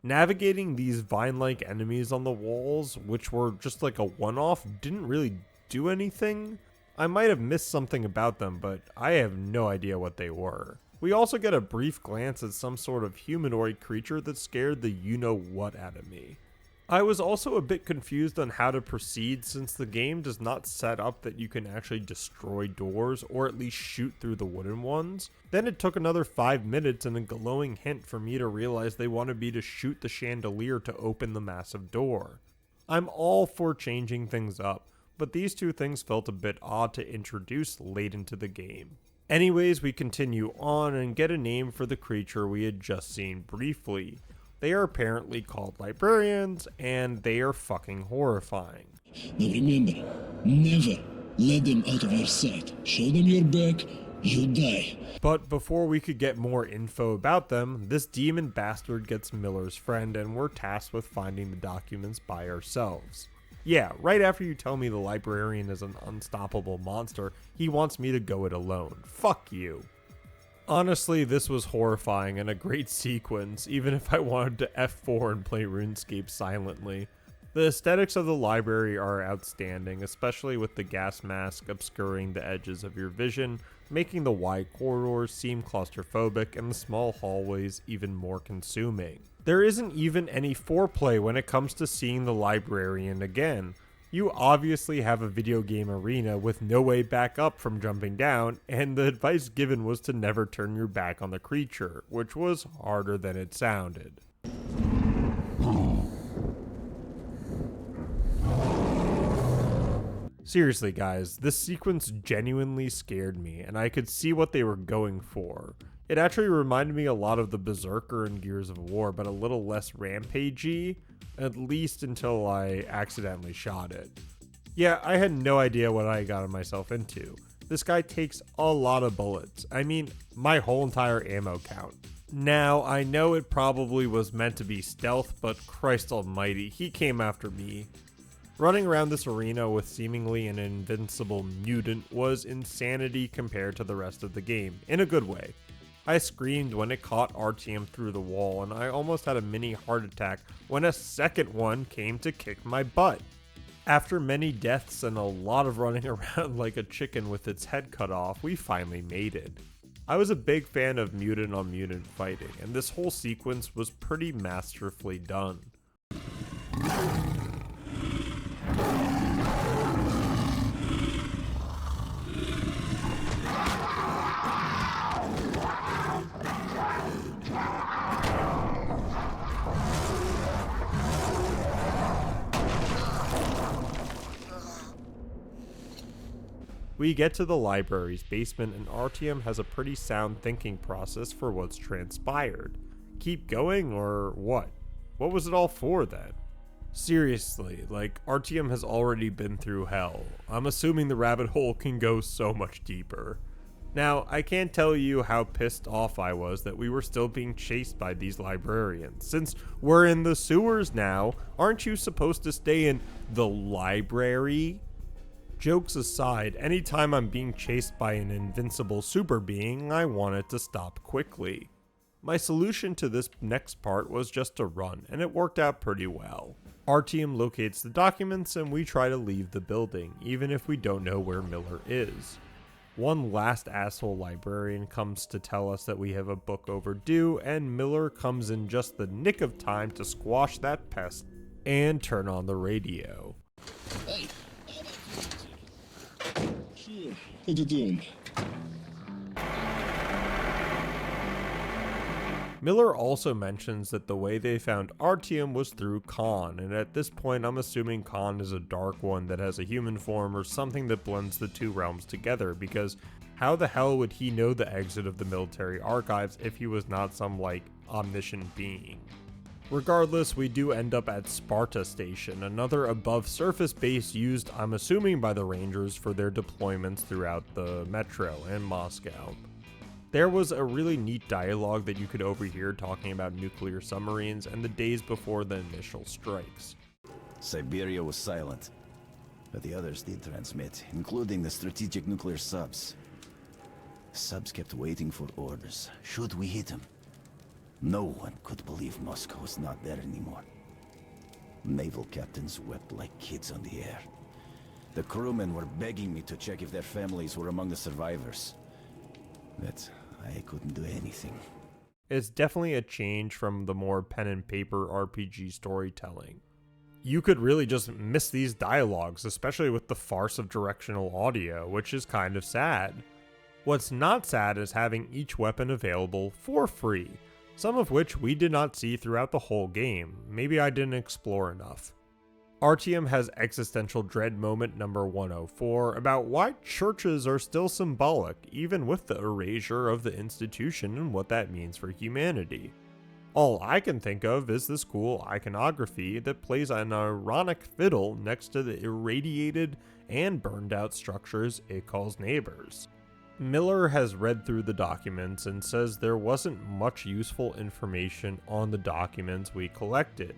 Navigating these vine-like enemies on the walls, which were just like a one-off, didn't really do anything. I might have missed something about them, but I have no idea what they were. We also get a brief glance at some sort of humanoid creature that scared the you-know-what out of me. I was also a bit confused on how to proceed since the game does not set up that you can actually destroy doors or at least shoot through the wooden ones. Then it took another 5 minutes and a glowing hint for me to realize they wanted me to shoot the chandelier to open the massive door. I'm all for changing things up, but these two things felt a bit odd to introduce late into the game. Anyways, we continue on and get a name for the creature we had just seen briefly. They are apparently called librarians, and they are fucking horrifying. Now remember, never let them out of your sight. Show them your back, you die. But before we could get more info about them, this demon bastard gets Miller's friend, and we're tasked with finding the documents by ourselves. Yeah, right after you tell me the librarian is an unstoppable monster, he wants me to go it alone. Fuck you. Honestly, this was horrifying and a great sequence, even if I wanted to F4 and play RuneScape silently. The aesthetics of the library are outstanding, especially with the gas mask obscuring the edges of your vision, making the wide corridors seem claustrophobic and the small hallways even more consuming. There isn't even any foreplay when it comes to seeing the librarian again. You obviously have a video game arena with no way back up from jumping down, and the advice given was to never turn your back on the creature, which was harder than it sounded. Seriously guys, this sequence genuinely scared me, and I could see what they were going for. It actually reminded me a lot of the Berserker in Gears of War, but a little less rampagey, at least until I accidentally shot it. Yeah, I had no idea what I got myself into. This guy takes a lot of bullets. I mean, my whole entire ammo count. Now, I know it probably was meant to be stealth, but Christ almighty, he came after me. Running around this arena with seemingly an invincible mutant was insanity compared to the rest of the game, in a good way. I screamed when it caught Artyom through the wall, and I almost had a mini heart attack when a second one came to kick my butt. After many deaths and a lot of running around like a chicken with its head cut off, we finally made it. I was a big fan of mutant on mutant fighting, and this whole sequence was pretty masterfully done. We get to the library's basement and Artyom has a pretty sound thinking process for what's transpired. Keep going or what? What was it all for then? Seriously, like Artyom has already been through hell. I'm assuming the rabbit hole can go so much deeper. Now, I can't tell you how pissed off I was that we were still being chased by these librarians. Since we're in the sewers now, aren't you supposed to stay in the library? Jokes aside, anytime I'm being chased by an invincible super being, I want it to stop quickly. My solution to this next part was just to run, and it worked out pretty well. Artyom locates the documents and we try to leave the building, even if we don't know where Miller is. One last asshole librarian comes to tell us that we have a book overdue, and Miller comes in just the nick of time to squash that pest and turn on the radio. Hey. What are you doing? Miller also mentions that the way they found Artyom was through Khan, and at this point I'm assuming Khan is a dark one that has a human form or something that blends the two realms together, because how the hell would he know the exit of the military archives if he was not some like omniscient being? Regardless, we do end up at Sparta Station, another above surface base used, I'm assuming, by the Rangers for their deployments throughout the metro and Moscow. There was a really neat dialogue that you could overhear talking about nuclear submarines and the days before the initial strikes. Siberia was silent, but the others did transmit, including the strategic nuclear subs. Subs kept waiting for orders. Should we hit them? No one could believe Moscow was not there anymore. Naval captains wept like kids on the air. The crewmen were begging me to check if their families were among the survivors. But I couldn't do anything. It's definitely a change from the more pen and paper RPG storytelling. You could really just miss these dialogues, especially with the farce of directional audio, which is kind of sad. What's not sad is having each weapon available for free, some of which we did not see throughout the whole game. Maybe I didn't explore enough. Artyom has existential dread moment number 104 about why churches are still symbolic, even with the erasure of the institution and what that means for humanity. All I can think of is this cool iconography that plays an ironic fiddle next to the irradiated and burned out structures it calls neighbors. Miller has read through the documents and says there wasn't much useful information on the documents we collected,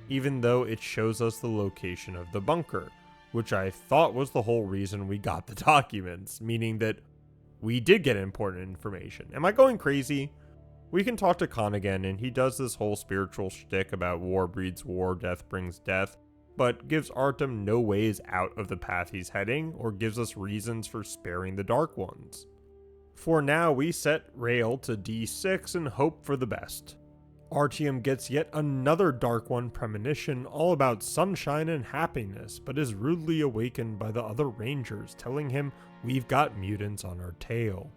even though it shows us the location of the bunker, which I thought was the whole reason we got the documents, meaning that we did get important information. Am I going crazy? We can talk to Khan again, and he does this whole spiritual shtick about war breeds war, death brings death, but gives Artyom no ways out of the path he's heading, or gives us reasons for sparing the Dark Ones. For now, we set Rail to D6 and hope for the best. Artyom gets yet another Dark One premonition all about sunshine and happiness, but is rudely awakened by the other Rangers telling him we've got mutants on our tail.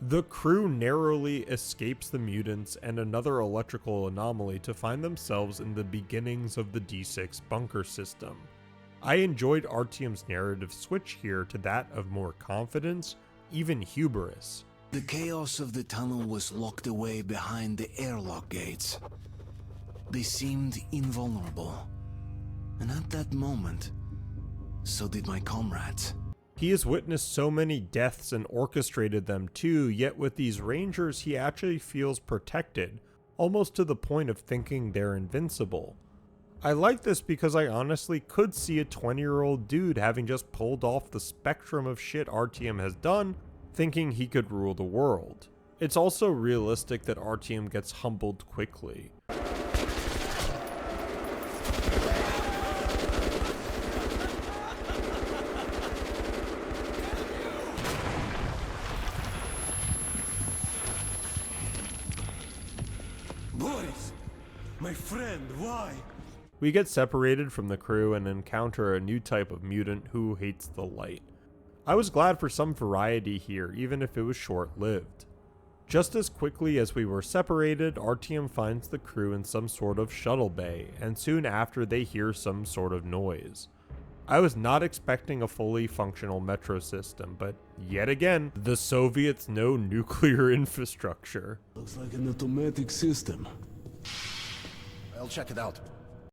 The crew narrowly escapes the mutants and another electrical anomaly to find themselves in the beginnings of the D6 bunker system. I enjoyed Artyom's narrative switch here to that of more confidence, even hubris. The chaos of the tunnel was locked away behind the airlock gates. They seemed invulnerable. And at that moment, so did my comrades. He has witnessed so many deaths and orchestrated them too, yet with these Rangers he actually feels protected, almost to the point of thinking they're invincible. I like this because I honestly could see a 20-year-old dude having just pulled off the spectrum of shit Artyom has done, thinking he could rule the world. It's also realistic that Artyom gets humbled quickly. Boris! My friend, why? We get separated from the crew and encounter a new type of mutant who hates the light. I was glad for some variety here, even if it was short-lived. Just as quickly as we were separated, Artyom finds the crew in some sort of shuttle bay, and soon after they hear some sort of noise. I was not expecting a fully functional metro system, but yet again, the Soviets know nuclear infrastructure. Looks like an automatic system. I'll check it out.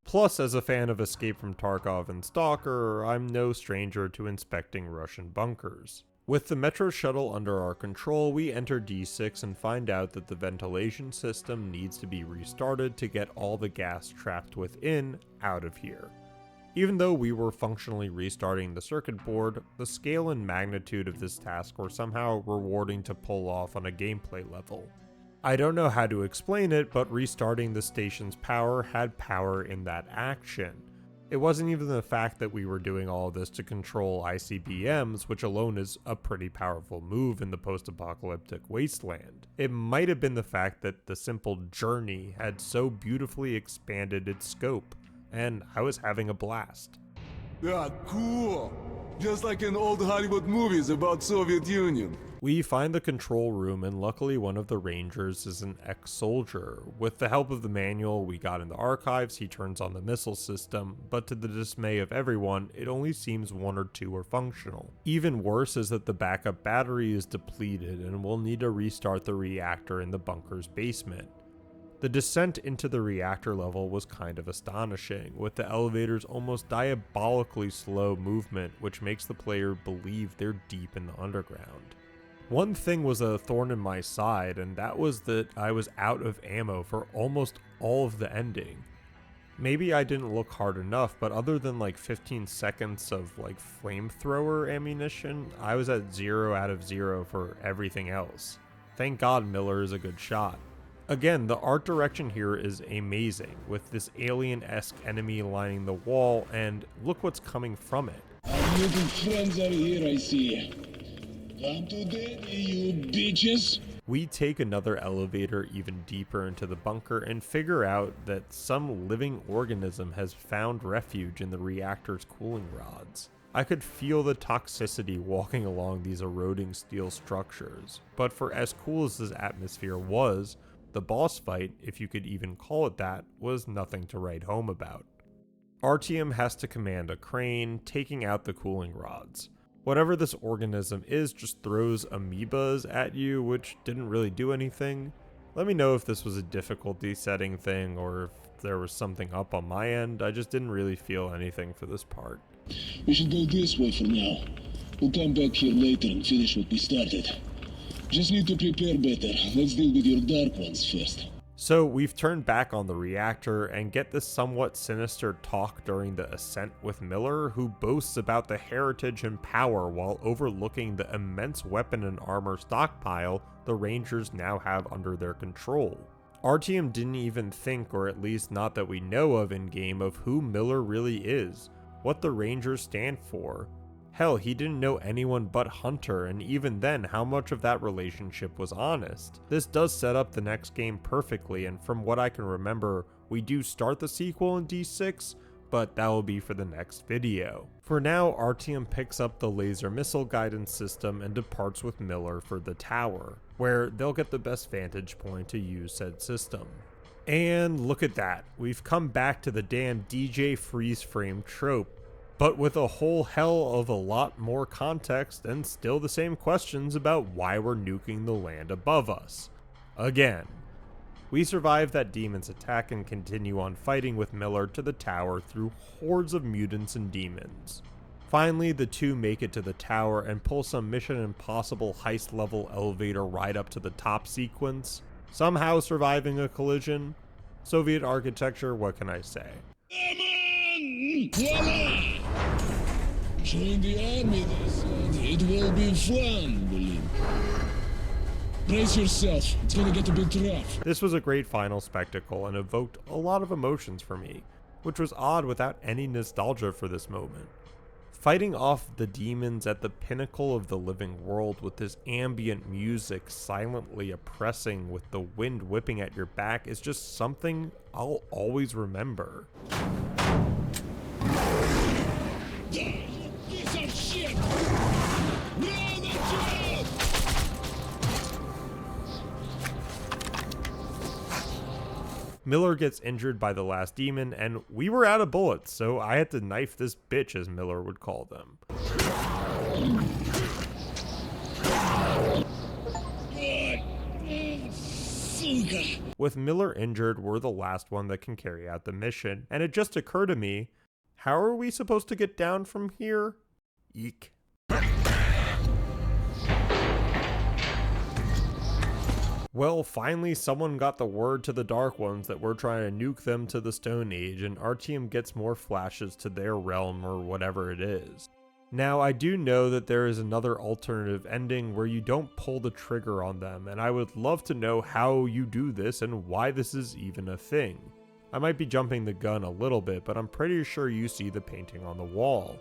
Plus, as a fan of Escape from Tarkov and Stalker, I'm no stranger to inspecting Russian bunkers. With the metro shuttle under our control, we enter D6 and find out that the ventilation system needs to be restarted to get all the gas trapped within out of here. Even though we were functionally restarting the circuit board, the scale and magnitude of this task were somehow rewarding to pull off on a gameplay level. I don't know how to explain it, but restarting the station's power had power in that action. It wasn't even the fact that we were doing all of this to control ICBMs, which alone is a pretty powerful move in the post-apocalyptic wasteland. It might have been the fact that the simple journey had so beautifully expanded its scope, and I was having a blast. Yeah, cool! Just like in old Hollywood movies about Soviet Union. We find the control room, and luckily one of the Rangers is an ex-soldier. With the help of the manual we got in the archives, he turns on the missile system, but to the dismay of everyone, it only seems one or two are functional. Even worse is that the backup battery is depleted, and we'll need to restart the reactor in the bunker's basement. The descent into the reactor level was kind of astonishing, with the elevator's almost diabolically slow movement, which makes the player believe they're deep in the underground. One thing was a thorn in my side, and that was that I was out of ammo for almost all of the ending. Maybe I didn't look hard enough, but other than like 15 seconds of like flamethrower ammunition, I was at 0 out of 0 for everything else. Thank God Miller is a good shot. Again, the art direction here is amazing, with this alien-esque enemy lining the wall, and look what's coming from it. Our little friends are here, I see. Come to daddy, you bitches! We take another elevator even deeper into the bunker and figure out that some living organism has found refuge in the reactor's cooling rods. I could feel the toxicity walking along these eroding steel structures, but for as cool as this atmosphere was, the boss fight, if you could even call it that, was nothing to write home about. Artyom has to command a crane, taking out the cooling rods. Whatever this organism is just throws amoebas at you, which didn't really do anything. Let me know if this was a difficulty setting thing or if there was something up on my end. I just didn't really feel anything for this part. We should go this way for now. We'll come back here later and finish what we started. Just need to prepare better. Let's deal with your Dark Ones first. So we've turned back on the reactor and get this somewhat sinister talk during the ascent with Miller, who boasts about the heritage and power while overlooking the immense weapon and armor stockpile the Rangers now have under their control. Artyom didn't even think, or at least not that we know of in-game, of who Miller really is, what the Rangers stand for. Hell, he didn't know anyone but Hunter, and even then, how much of that relationship was honest. This does set up the next game perfectly, and from what I can remember, we do start the sequel in D6, but that will be for the next video. For now, Artyom picks up the laser missile guidance system and departs with Miller for the tower, where they'll get the best vantage point to use said system. And look at that, we've come back to the damn DJ freeze frame trope, but with a whole hell of a lot more context and still the same questions about why we're nuking the land above us. Again, we survive that demon's attack and continue on fighting with Miller to the tower through hordes of mutants and demons. Finally, the two make it to the tower and pull some Mission Impossible heist level elevator ride up to the top sequence, somehow surviving a collision. Soviet architecture, what can I say? Voila! Join the army, they said. It will be fun, believe me. Brace yourself, it's gonna get a bit rough. This was a great final spectacle and evoked a lot of emotions for me, which was odd without any nostalgia for this moment. Fighting off the demons at the pinnacle of the living world with this ambient music silently oppressing with the wind whipping at your back is just something I'll always remember. Die, you piece of shit! Now the job! Miller gets injured by the last demon, and we were out of bullets, so I had to knife this bitch, as Miller would call them. With Miller injured, we're the last one that can carry out the mission, and it just occurred to me, how are we supposed to get down from here? Eek. Well, finally someone got the word to the Dark Ones that we're trying to nuke them to the Stone Age, and Artyom gets more flashes to their realm or whatever it is. Now, I do know that there is another alternative ending where you don't pull the trigger on them, and I would love to know how you do this and why this is even a thing. I might be jumping the gun a little bit, but I'm pretty sure you see the painting on the wall.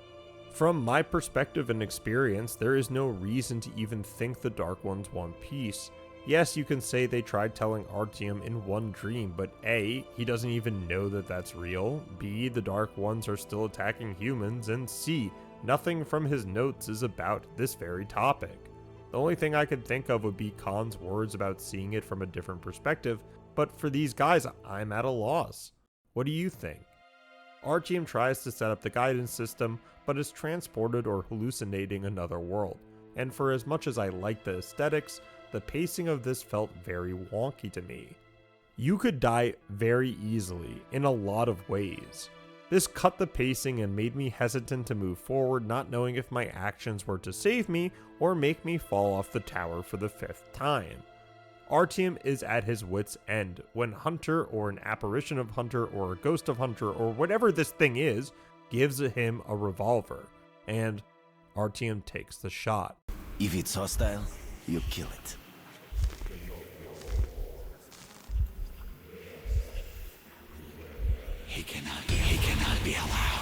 From my perspective and experience, there is no reason to even think the Dark Ones want peace. Yes, you can say they tried telling Artyom in one dream, but A, he doesn't even know that that's real, B, the Dark Ones are still attacking humans, and C, nothing from his notes is about this very topic. The only thing I could think of would be Khan's words about seeing it from a different perspective, but for these guys, I'm at a loss. What do you think? Artyom tries to set up the guidance system, but is transported or hallucinating another world, and for as much as I like the aesthetics, the pacing of this felt very wonky to me. You could die very easily in a lot of ways. This cut the pacing and made me hesitant to move forward, not knowing if my actions were to save me or make me fall off the tower for the 5th time. Artyom is at his wit's end when Hunter, or an apparition of Hunter, or a ghost of Hunter, or whatever this thing is, gives him a revolver, and Artyom takes the shot. If it's hostile, you kill it. He cannot be allowed.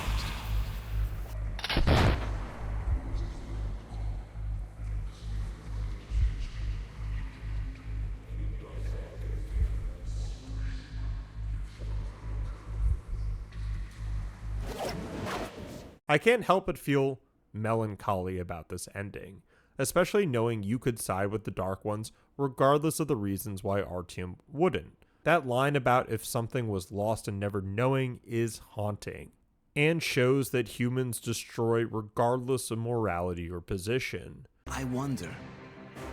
I can't help but feel melancholy about this ending, especially knowing you could side with the Dark Ones regardless of the reasons why Artyom wouldn't. That line about if something was lost and never knowing is haunting, and shows that humans destroy regardless of morality or position. I wonder,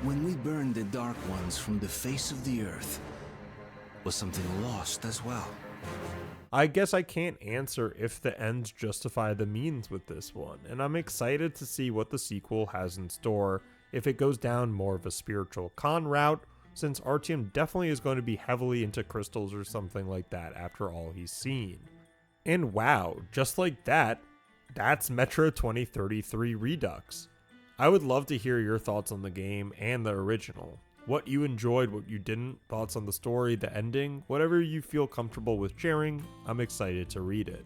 when we burned the Dark Ones from the face of the earth, was something lost as well? I guess I can't answer if the ends justify the means with this one, and I'm excited to see what the sequel has in store, if it goes down more of a spiritual con route, since Artyom definitely is going to be heavily into crystals or something like that after all he's seen. And wow, just like that, that's Metro 2033 Redux. I would love to hear your thoughts on the game and the original. What you enjoyed, what you didn't, thoughts on the story, the ending, whatever you feel comfortable with sharing, I'm excited to read it.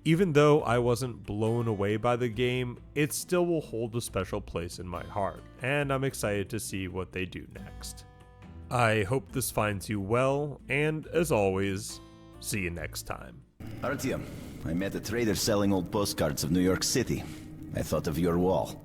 Even though I wasn't blown away by the game, it still will hold a special place in my heart, and I'm excited to see what they do next. I hope this finds you well, and as always, see you next time. Artyom, I met a trader selling old postcards of New York City. I thought of your wall.